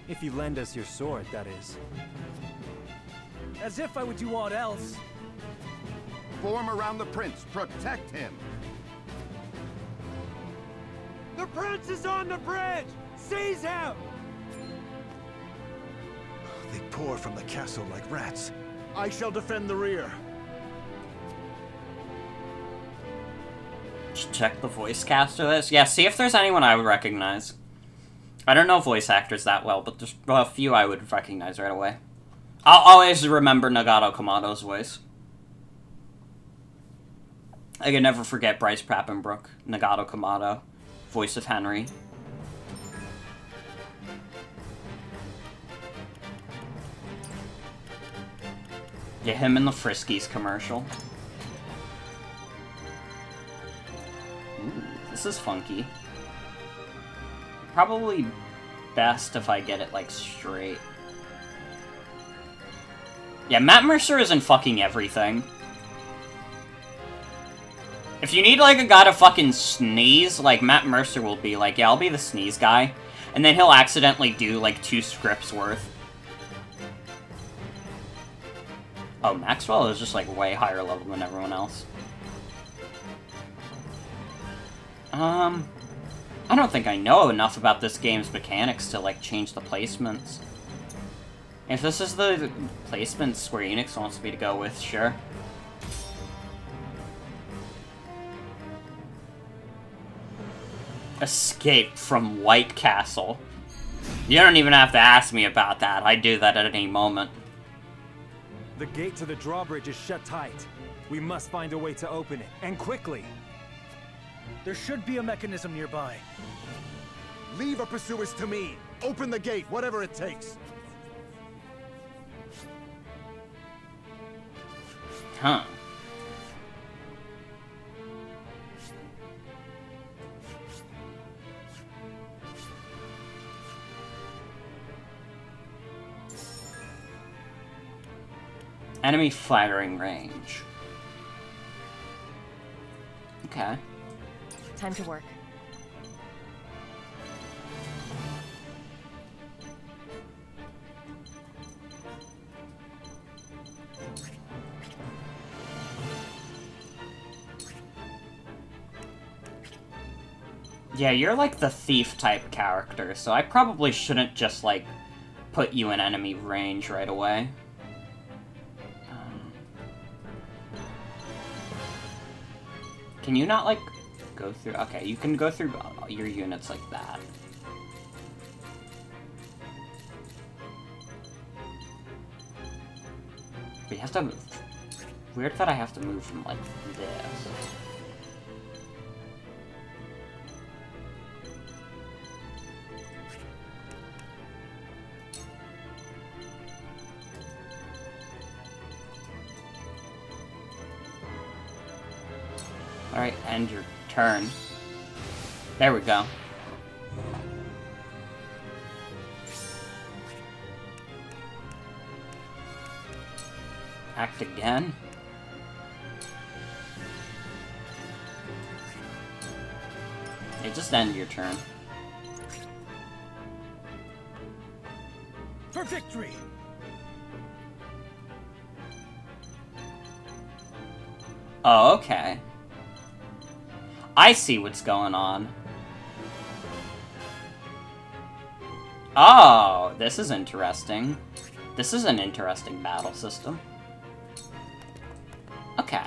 If you lend us your sword, that is. As if I would do aught else. Form around the prince. Protect him. The prince is on the bridge! Seize him! They pour from the castle like rats. I shall defend the rear. Just check the voice cast of this. Yeah, see if there's anyone I would recognize. I don't know voice actors that well, but there's a few I would recognize right away. I'll always remember Nagato Komodo's voice. I can never forget Bryce Papenbrook, Nagato Komodo, voice of Henry. Yeah, him in the Friskies commercial. Ooh, this is funky. Probably best if I get it, like, straight. Yeah, Matt Mercer is in fucking everything. If you need, like, a guy to fucking sneeze, like, Matt Mercer will be like, yeah, I'll be the sneeze guy. And then he'll accidentally do, like, 2 scripts worth. Oh, Maxwell is just, like, way higher level than everyone else. I don't think I know enough about this game's mechanics to, like, change the placements. If this is the placement Square Enix wants me to go with, sure. Escape from White Castle. You don't even have to ask me about that. I do that at any moment. The gate to the drawbridge is shut tight. We must find a way to open it, and quickly. There should be a mechanism nearby. Leave our pursuers to me. Open the gate, whatever it takes. Huh. Enemy firing range. Okay. Time to work. Yeah, you're like the thief type character, so I probably shouldn't just like put you in enemy range right away. Can you not, like, go through... Okay, you can go through your units like that. But you have to move. Weird that I have to move from, like, this. Alright, end your turn. There we go. Act again. Okay, just end your turn. For victory! Oh, okay. I see what's going on. Oh, this is interesting. This is an interesting battle system. Okay.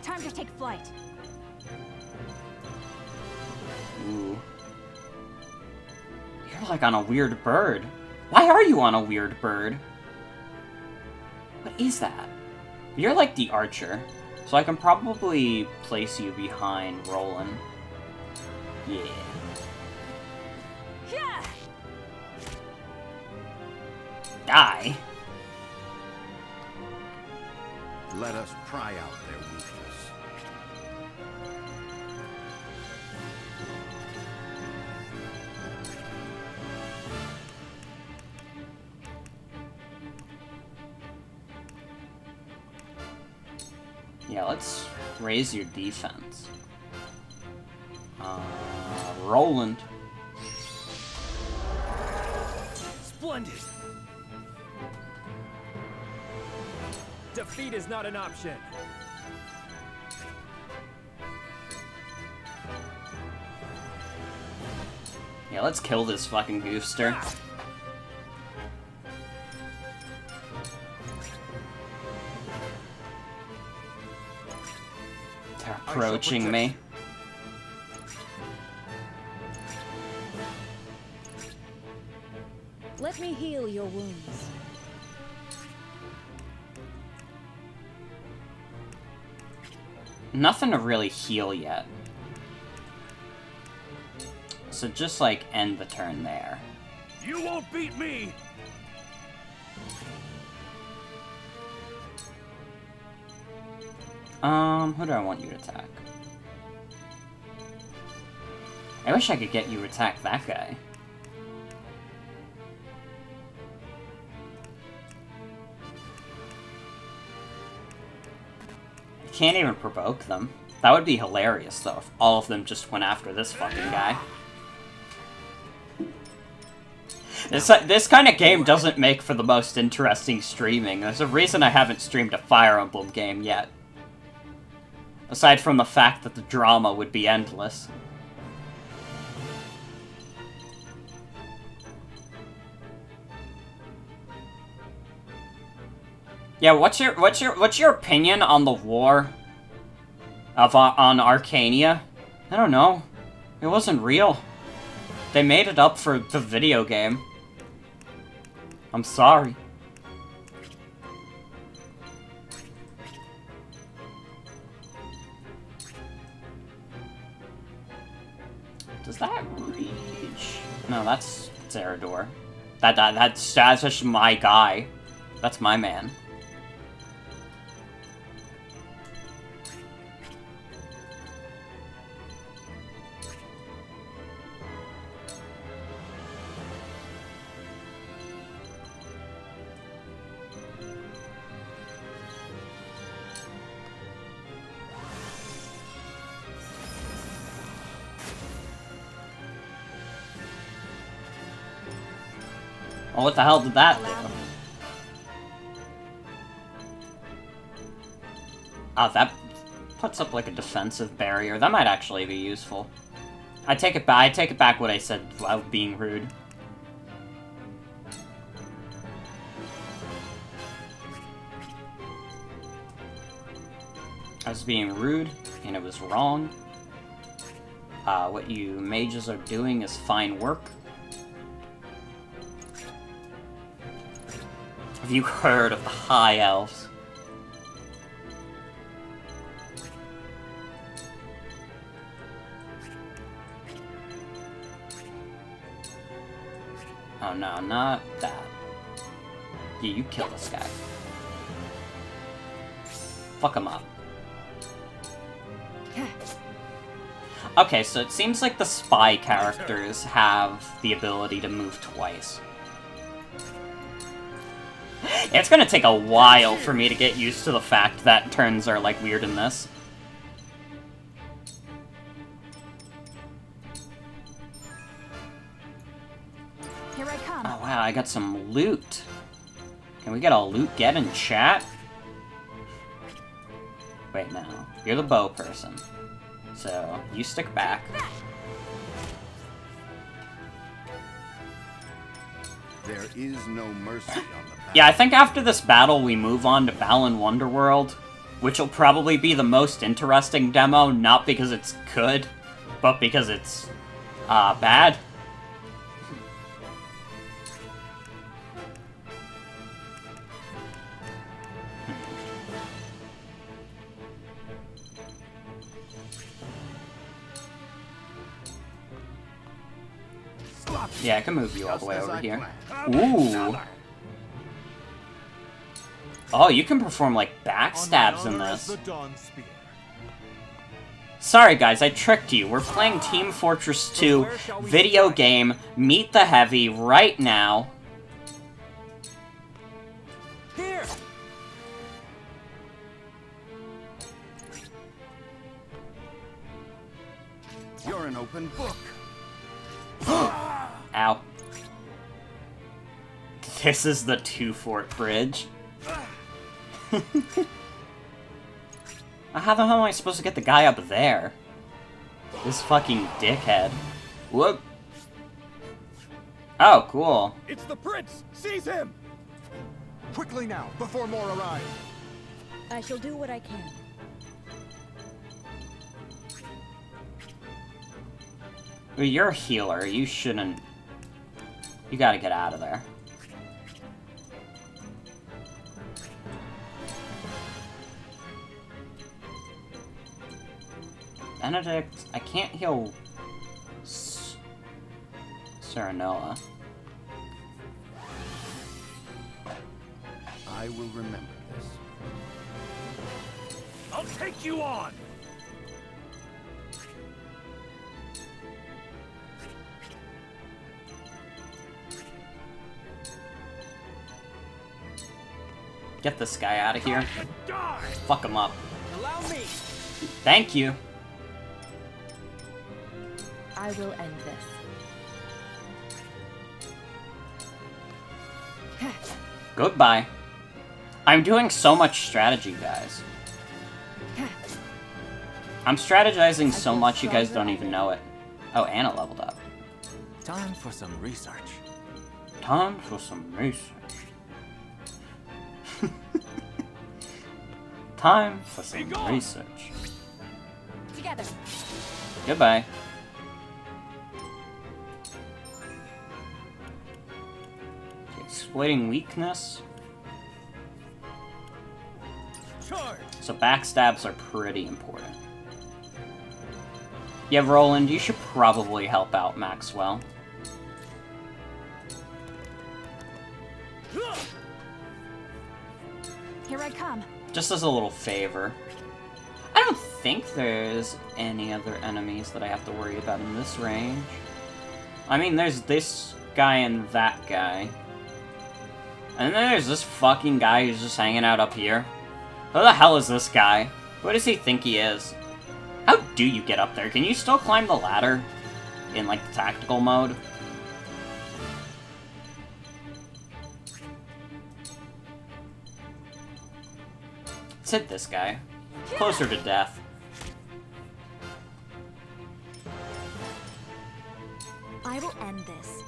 Time to take flight. Ooh. You're like on a weird bird. Why are you on a weird bird? What is that? You're like the archer. So I can probably place you behind Roland. Yeah. Die. Let us pry out their weakness. Yeah, let's raise your defense. Roland. Splendid! Defeat is not an option. Yeah, let's kill this fucking goofster. They're approaching me. Let me heal your wounds. Nothing to really heal yet. So just, like, end the turn there. You won't beat me! Who do I want you to attack? I wish I could get you to attack that guy. Can't even provoke them. That would be hilarious, though, if all of them just went after this fucking guy. This kind of game doesn't make for the most interesting streaming. There's a reason I haven't streamed a Fire Emblem game yet. Aside from the fact that the drama would be endless. Yeah, what's your opinion on the war of on Arcania? I don't know. It wasn't real. They made it up for the video game. I'm sorry. Does that reach? No, that's Zerador. That's just my guy. That's my man. Oh, what the hell did that do? Oh, that puts up like a defensive barrier. That might actually be useful. I take it back what I said about being rude. I was being rude, and it was wrong. What you mages are doing is fine work. Have you heard of the High Elves? Oh no, not that. Yeah, you kill this guy. Fuck him up. Okay, so it seems like the spy characters have the ability to move twice. It's gonna take a while for me to get used to the fact that turns are, like, weird in this. Here I come. Oh wow, I got some loot. Can we get a loot get in chat? Wait, no. You're the bow person. So, you stick back. There is no mercy on the battle. Yeah, I think after this battle we move on to Balan Wonderworld, which will probably be the most interesting demo, not because it's good, but because it's, bad. Yeah, I can move you all the way over here. Ooh. Oh, you can perform, like, backstabs in this. Sorry, guys, I tricked you. We're playing Team Fortress 2 video game, Meet the Heavy, right now. Here. You're an open book. Ow. This is the two-fort bridge. How the hell am I supposed to get the guy up there? This fucking dickhead. Whoop. Oh, cool. It's the prince! Seize him! Quickly now, before more arrive. I shall do what I can. Well, you're a healer. You shouldn't... You gotta get out of there. Benedict... I can't heal... Serenoa. I will remember this. I'll take you on! Get this guy out of here. Fuck him up. Allow me. Thank you. I will end this. Goodbye. I'm doing so much strategy, guys. I'm strategizing so much you guys don't even know it. Oh, Anna leveled up. Time for some research. Time for some research. Time for some research. Together. Goodbye. Exploiting weakness. So backstabs are pretty important. Yeah, Roland, you should probably help out Maxwell. Here I come. Just as a little favor. I don't think there's any other enemies that I have to worry about in this range. I mean, there's this guy and that guy. And then there's this fucking guy who's just hanging out up here. Who the hell is this guy? Who does he think he is? How do you get up there? Can you still climb the ladder? In, like, the tactical mode? Let's hit this guy. Closer to death. I will end this.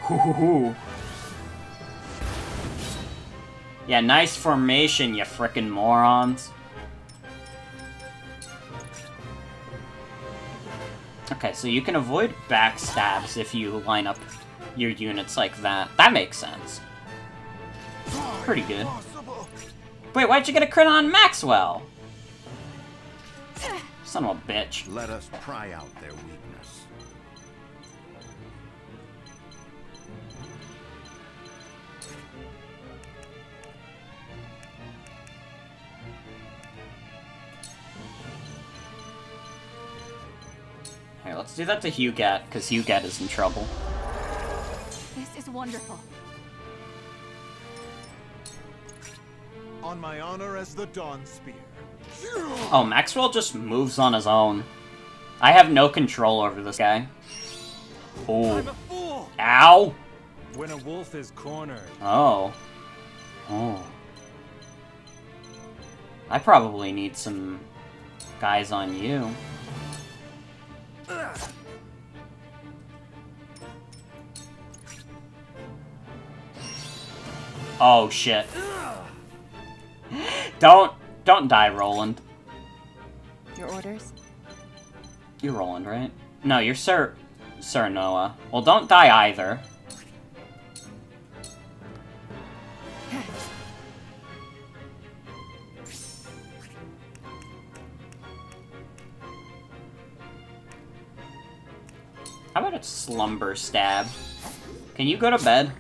Hoo-hoo-hoo. Yeah, nice formation, you frickin' morons. Okay, so you can avoid backstabs if you line up your units like that. That makes sense. Pretty good. Wait, why'd you get a crit on Maxwell? Son of a bitch. Let us pry out their weakness. Here, let's do that to Huguet, because Huguet is in trouble. This is wonderful. On my honor as the Dawn Spear. Oh, Maxwell just moves on his own. I have no control over this guy. Oh. I'm a fool. Ow! When a wolf is cornered. Oh. Oh. I probably need some guys on you. Oh shit. Don't die, Roland. Your orders? You're Roland, right? No, you're Sir Noah. Well, don't die either. How about a slumber stab? Can you go to bed?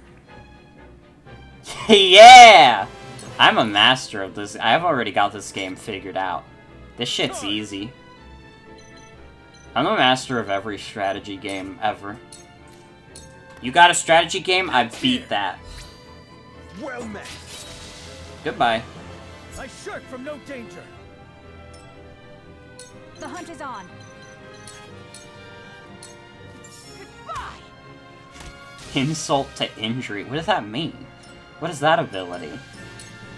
Yeah! I'm a master of this. I've already got this game figured out. This shit's easy. I'm a master of every strategy game ever. You got a strategy game? I beat that. Well met. Goodbye. I shirk from no danger. The hunt is on. Goodbye. Insult to injury. What does that mean? What is that ability?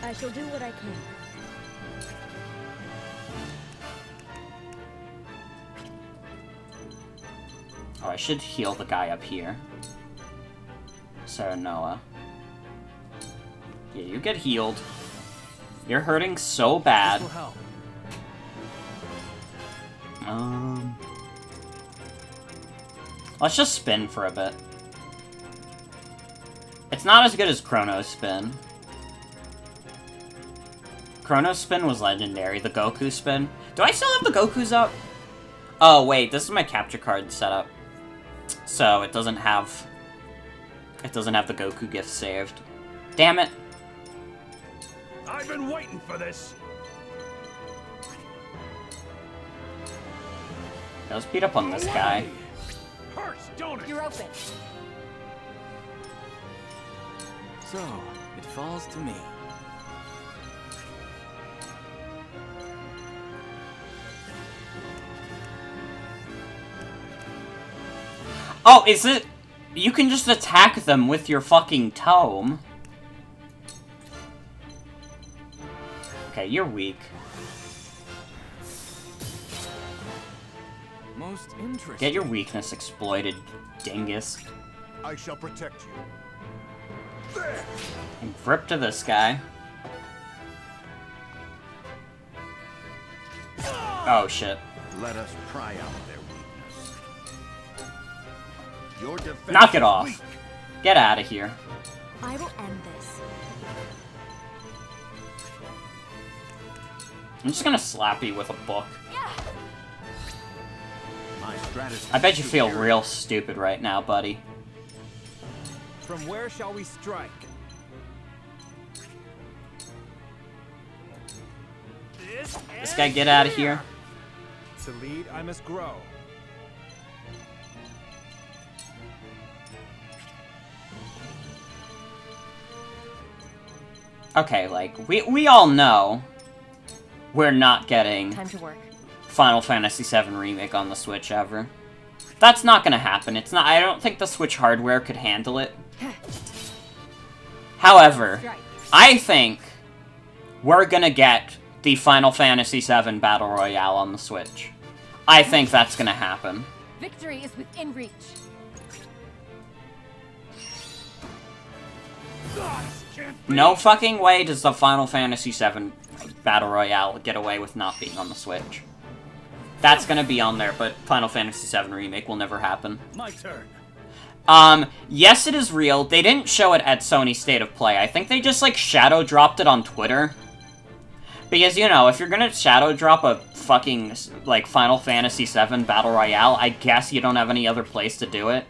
I shall do what I can. Oh, I should heal the guy up here. Sarah Noah. Yeah, you get healed. You're hurting so bad. Let's just spin for a bit. It's not as good as Chrono's Spin. Chrono's Spin was legendary. The Goku Spin. Do I still have the Gokus up? Oh, wait. This is my capture card setup. So, it doesn't have the Goku gift saved. Damn it. I've been waiting for this. Yeah, let's beat up on this guy. Hurts, don't it? You're open. So, it falls to me. Oh, is it? You can just attack them with your fucking tome. Okay, you're weak. Most interesting. Get your weakness exploited, dingus. I shall protect you. And grip to this guy. Oh shit. Let us pry out their weakness. Your defense Knock it is off. weak. Get out of here. I will end this. I'm just gonna slap you with a book. My strategy I bet you is feel superior. real stupid right now, buddy. From where shall we strike? This guy get out of here. To lead, I must grow. Okay, like, we all know we're not getting Time to work. Final Fantasy VII Remake on the Switch ever. That's not gonna happen. It's not. I don't think the Switch hardware could handle it. However, I think we're gonna get the Final Fantasy VII Battle Royale on the Switch. I think that's gonna happen. Victory is within reach. No fucking way does the Final Fantasy VII Battle Royale get away with not being on the Switch. That's gonna be on there, but Final Fantasy VII Remake will never happen. My turn. Yes, it is real. They didn't show it at Sony State of Play. I think they just, like, shadow dropped it on Twitter. Because, you know, if you're gonna shadow drop a fucking, like, Final Fantasy VII Battle Royale, I guess you don't have any other place to do it.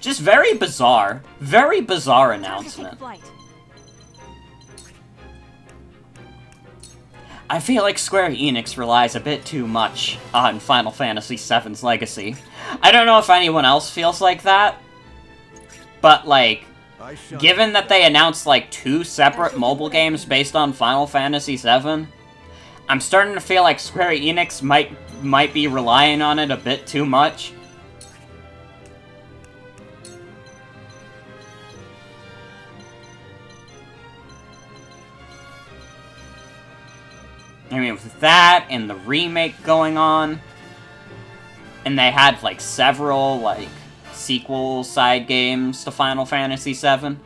Just very bizarre. Very bizarre announcement. I feel like Square Enix relies a bit too much on Final Fantasy VII's legacy. I don't know if anyone else feels like that, but, like, given that they announced, like, 2 separate mobile games based on Final Fantasy VII, I'm starting to feel like Square Enix might be relying on it a bit too much. I mean, with that, and the remake going on, and they had, like, several, like, sequel side games to Final Fantasy VII.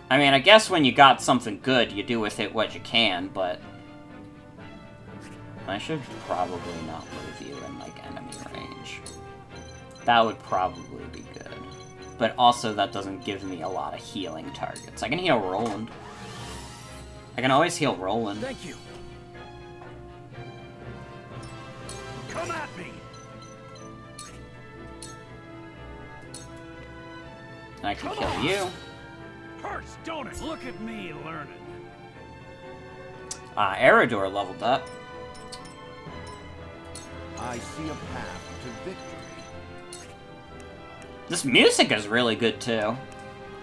I mean, I guess when you got something good, you do with it what you can, but I should probably not move you in, like, enemy range. That would probably be good. But also, that doesn't give me a lot of healing targets. I can heal Roland. I can always heal Roland. Thank you. Come at me. And I can kill you. Hurts, don't it? Look at me learning. Eridor leveled up. I see a path to victory. This music is really good, too.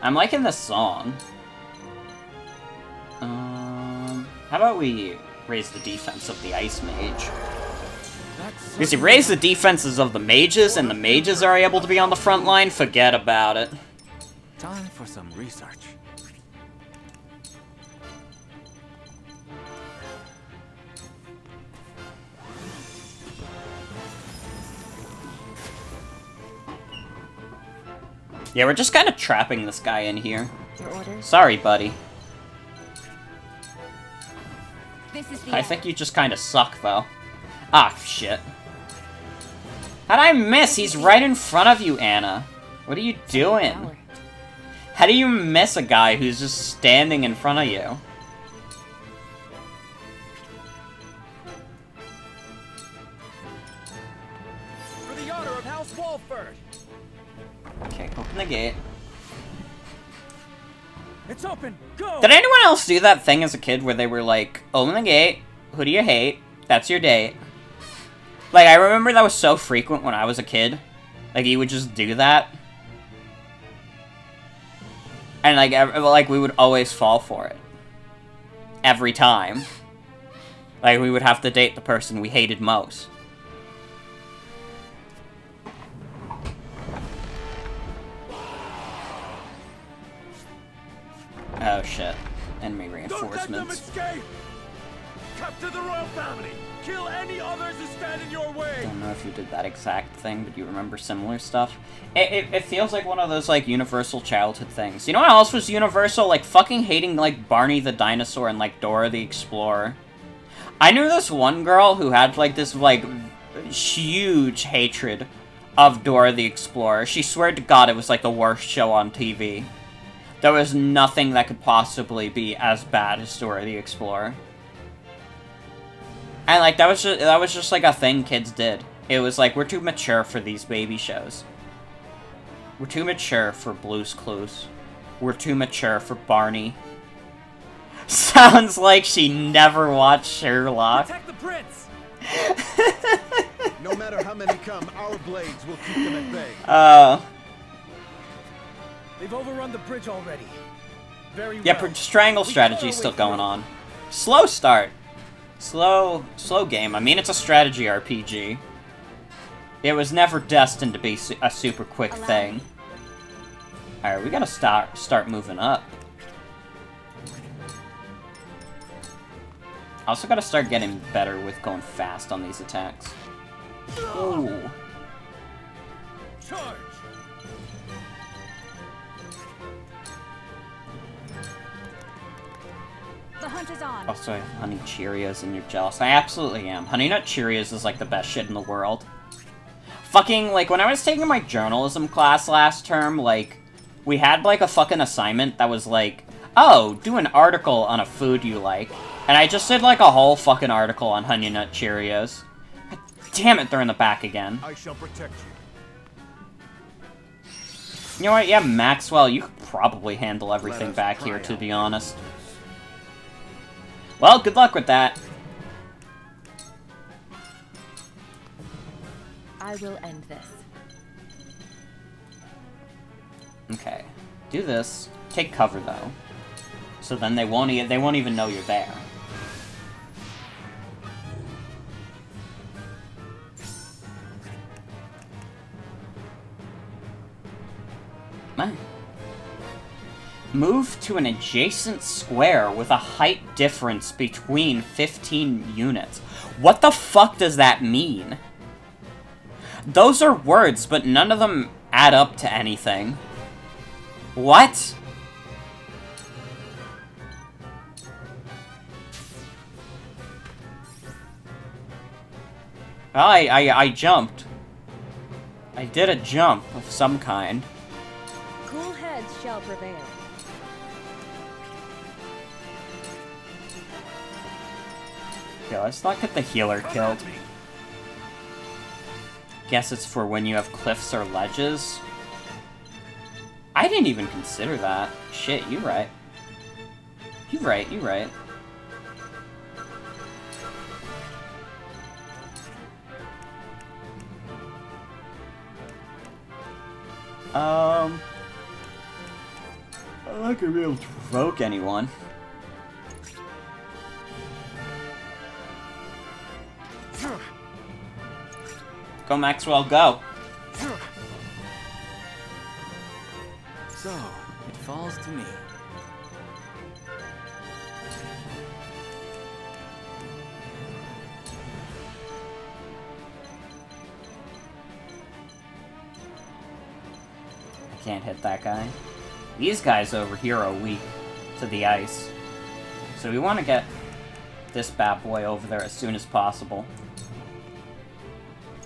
I'm liking this song. How about we raise the defense of the Ice Mage? Because you raise the defenses of the mages, and the mages are able to be on the front line, forget about it. Time for some research. Yeah, we're just kind of trapping this guy in here. Your orders? Sorry, buddy. This is the I end. think you just kind of suck, though. Ah, shit. How'd I miss? He's right in front of you, Anna. What are you doing? How do you miss a guy who's just standing in front of you? For the honor of House Walford. Okay, open the gate. It's open. Go. Did anyone else do that thing as a kid where they were like, open the gate, who do you hate? That's your date. Like, I remember that was so frequent when I was a kid. Like, you would just do that. And, like, we would always fall for it. Every time. Like, we would have to date the person we hated most. Oh shit. Enemy reinforcements. Don't let them escape! Capture the royal family! Kill any others who stand in your way! I don't know if you did that exact thing, but you remember similar stuff. It feels like one of those, like, universal childhood things. You know what else was universal? Like, fucking hating, like, Barney the Dinosaur and, like, Dora the Explorer. I knew this one girl who had, like, this, like, huge hatred of Dora the Explorer. She swore to God it was, like, the worst show on TV. There was nothing that could possibly be as bad as Dora the Explorer. And, like, that was just, like, a thing kids did. It was like, we're too mature for these baby shows. We're too mature for Blue's Clues. We're too mature for Barney. Sounds like she never watched Sherlock. Protect the prince! No matter how many come, our blades will keep them at bay. They've overrun the bridge already. Very well. Yeah, triangle strategy is still going on. Slow start. Slow game. I mean, it's a strategy RPG. It was never destined to be a super quick thing. Alright, we gotta start moving up. Also gotta start getting better with going fast on these attacks. Ooh. Charge! The hunt is on. Also, Honey Cheerios and you're jealous. I absolutely am. Honey Nut Cheerios is like the best shit in the world. Fucking, like, when I was taking my journalism class last term, like, we had, like, a fucking assignment that was like, oh, do an article on a food you like. And I just did, like, a whole fucking article on Honey Nut Cheerios. Damn it, they're in the back again. I shall protect you. You know what? Yeah, Maxwell, you could probably handle everything back here, to be honest. Well, good luck with that. I will end this. Okay. Do this. Take cover, though. So then they won't even know you're there. Move to an adjacent square with a height difference between 15 units. What the fuck does that mean? Those are words, but none of them add up to anything. What? Well, I jumped. I did a jump of some kind. Cool heads shall prevail. Okay, let's not get the healer killed. Guess it's for when you have cliffs or ledges. I didn't even consider that. Shit, you're right. You're right, you're right. I'm not gonna be able to provoke anyone. Go, Maxwell, go! So, it falls to me. I can't hit that guy. These guys over here are weak to the ice. So we want to get this bad boy over there as soon as possible.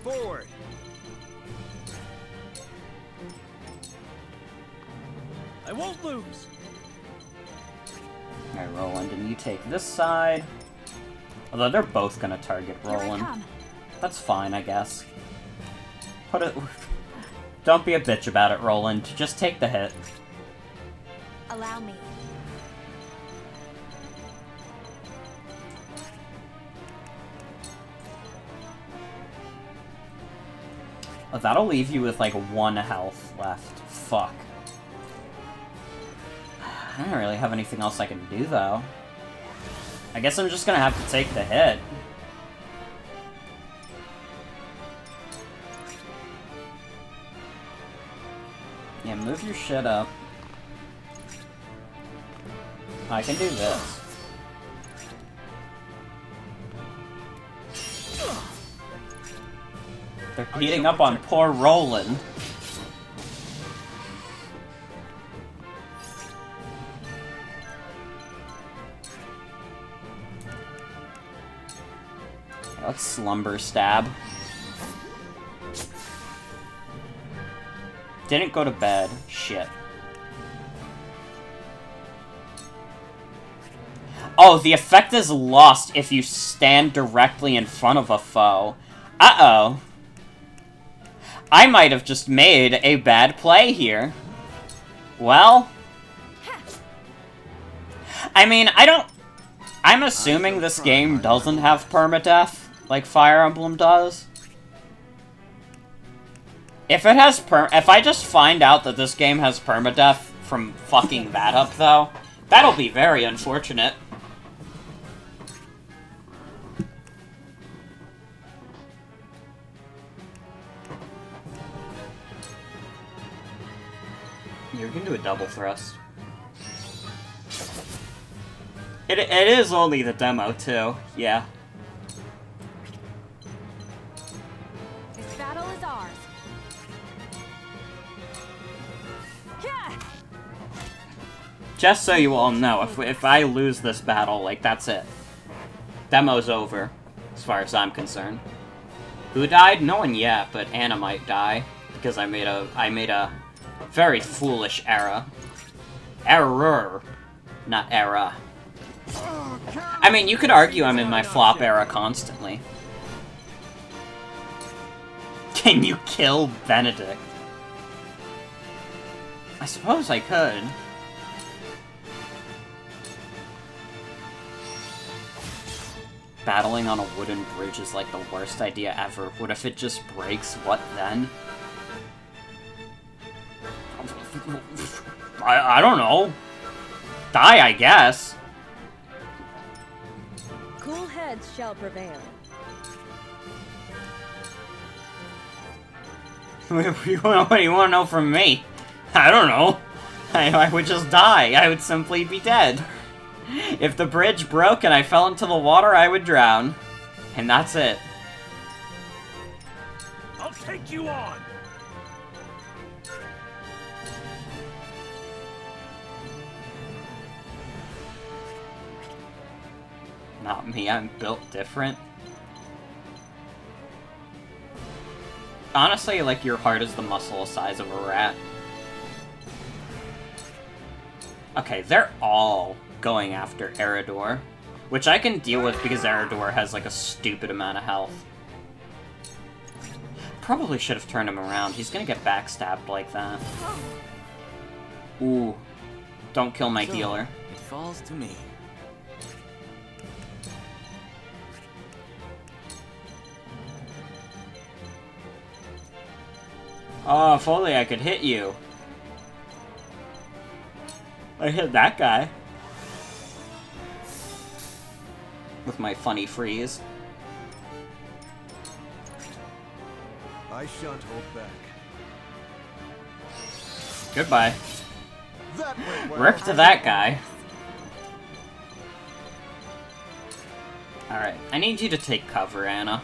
Forward. I won't lose. Alright, Roland, and you take this side. Although they're both gonna target Roland. That's fine, I guess. Put it. Don't be a bitch about it, Roland. Just take the hit. Allow me. Oh, that'll leave you with like 1 health left. Fuck. I don't really have anything else I can do, though. I guess I'm just gonna have to take the hit. Yeah, move your shit up. I can do this. They're beating up on poor Roland. Let's slumber stab. Didn't go to bed. Shit. Oh, the effect is lost if you stand directly in front of a foe. Uh-oh. I might have just made a bad play here. Well... I mean, I'm assuming this game doesn't have permadeath, like Fire Emblem does. If it has if I just find out that this game has permadeath from fucking that up, though, that'll be very unfortunate. You can do a double thrust. It is only the demo, too. Yeah. This battle is ours. Yeah. Just so you all know, if I lose this battle, like, that's it. Demo's over, as far as I'm concerned. Who died? No one yet, but Anna might die, because I made a very foolish error. Error. Not era. I mean, you could argue I'm in my flop era constantly. Can you kill Benedict? I suppose I could. Battling on a wooden bridge is like the worst idea ever. What if it just breaks? What then? I don't know. Die, I guess. Cool heads shall prevail. What do you want to know from me? I don't know. I would just die. I would simply be dead. If the bridge broke and I fell into the water, I would drown. And that's it. I'll take you on! Not me, I'm built different. Honestly, like, your heart is the muscle size of a rat. Okay, they're all going after Eridor, which I can deal with because Eridor has, like, a stupid amount of health. Probably should have turned him around. He's gonna get backstabbed like that. Ooh. Don't kill my healer. It falls to me. Oh, if only I could hit you. I hit that guy. With my funny freeze. I shan't hold back. Goodbye. That went well. Rip to that guy. Alright, I need you to take cover, Anna.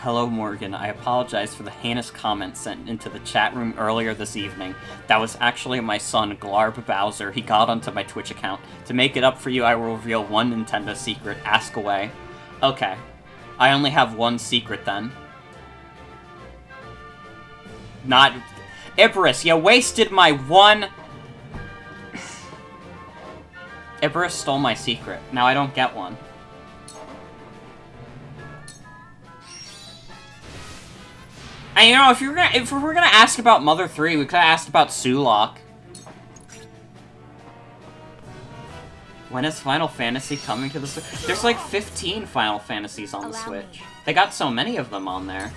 Hello, Morgan. I apologize for the heinous comment sent into the chat room earlier this evening. That was actually my son, Glarb Bowser. He got onto my Twitch account. To make it up for you, I will reveal one Nintendo secret. Ask away. Okay. I only have one secret, then. Not... Icarus, you wasted my one... Icarus stole my secret. Now I don't get one. And you know, if we're gonna ask about Mother 3, we could've asked about Sulok. When is Final Fantasy coming to the Switch? There's like 15 Final Fantasies on the Switch. They got so many of them on there.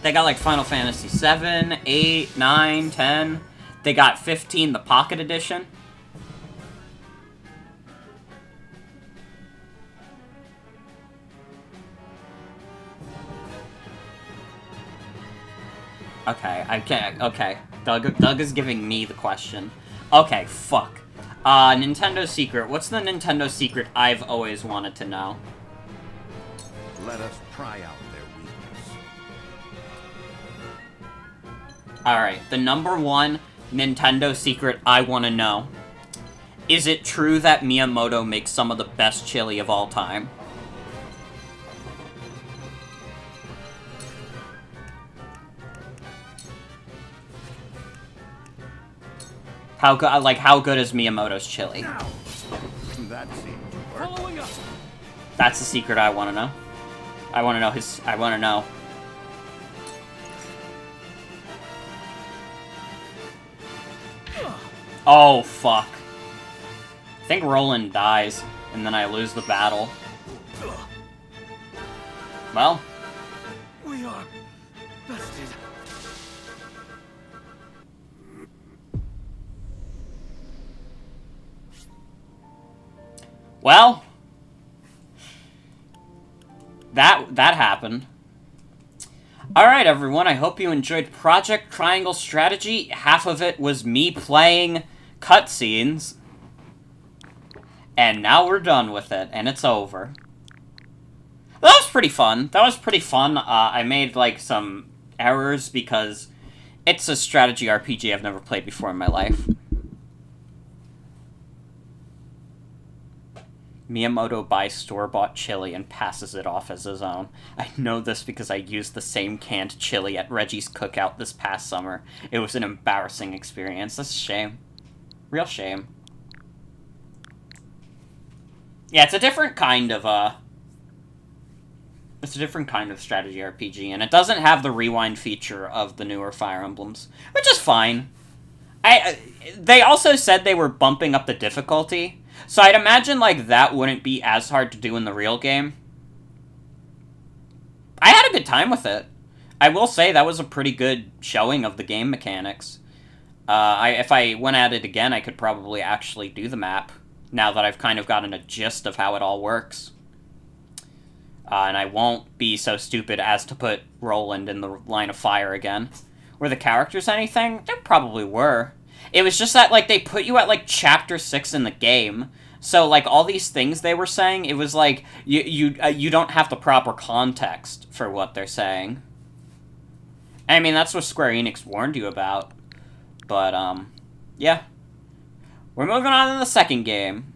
They got like Final Fantasy 7, 8, 9, 10. They got 15, the Pocket Edition. Okay, I can't. Okay, Doug is giving me the question. Okay, fuck. Nintendo secret. What's the Nintendo secret I've always wanted to know? Let us try out their weakness. Alright, the number one Nintendo secret I want to know. Is it true that Miyamoto makes some of the best chili of all time? How good is Miyamoto's chili? That seemed to work. That's the secret I want to know. I want to know. Oh, fuck. I think Roland dies, and then I lose the battle. Well. We are bested. Well, that happened. Alright, everyone, I hope you enjoyed Project Triangle Strategy. Half of it was me playing cutscenes. And now we're done with it, and it's over. That was pretty fun. I made, like, some errors because it's a strategy RPG I've never played before in my life. Miyamoto buys store-bought chili and passes it off as his own. I know this because I used the same canned chili at Reggie's cookout this past summer. It was an embarrassing experience. That's a shame. Real shame. Yeah, it's a different kind of, strategy RPG, and it doesn't have the rewind feature of the newer Fire Emblems, which is fine. They also said they were bumping up the difficulty, so I'd imagine, like, that wouldn't be as hard to do in the real game. I had a good time with it. I will say that was a pretty good showing of the game mechanics. If I went at it again, I could probably actually do the map, now that I've kind of gotten a gist of how it all works. And I won't be so stupid as to put Roland in the line of fire again. Were the characters anything? There probably were. It was just that, like, they put you at, like, Chapter 6 in the game. So, like, all these things they were saying, it was like, you don't have the proper context for what they're saying. I mean, that's what Square Enix warned you about. But, yeah. We're moving on to the second game.